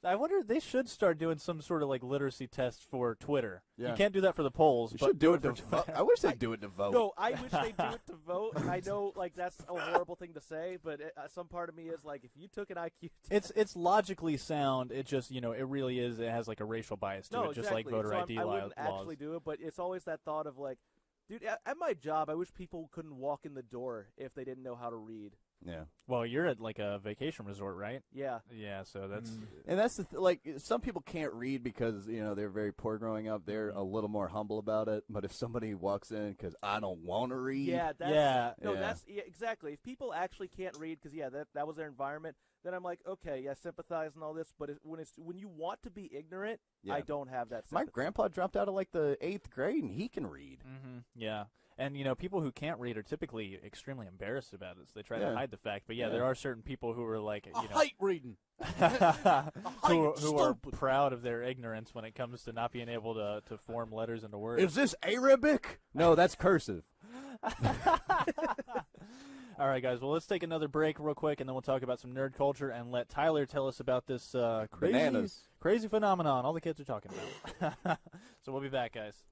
I wonder they should start doing some sort of like literacy test for Twitter. Yeah. You can't do that for the polls, You but should do it for to vote. I wish they'd do it to vote. No, I wish they do it to vote. And I know, like, that's a horrible thing to say, but some part of me is like, if you took an IQ test, It's logically sound. It just it really is. It has like a racial bias to no, it, just like exactly. voter So ID I laws. wouldn't actually do it, but it's always that thought of like, dude, at my job, I wish people couldn't walk in the door if they didn't know how to read. Yeah. Well, you're at like a vacation resort, right? Yeah. Yeah, so that's And that's like some people can't read because they're very poor growing up. They're a little more humble about it. But if somebody walks in because I don't want to read, Yeah, that's, Yeah. no, Yeah. that's exactly. If people actually can't read, because that was their environment, then I'm like, okay, yeah, sympathize and all this. But when you want to be ignorant, Yeah. I don't have that. my Sympathy. grandpa dropped out of like the 8th grade and he can read. yeah. And, people who can't read are typically extremely embarrassed about it, so they try to Yeah. hide the fact. But, yeah, Yeah. there are certain people who are like, I hate reading. who are proud of their ignorance when it comes to not being able to form letters into words. Is this Arabic? No, that's cursive. All right, guys. Well, let's take another break real quick, and then we'll talk about some nerd culture and let Tyler tell us about this Bananas. crazy phenomenon all the kids are talking about. So we'll be back, guys.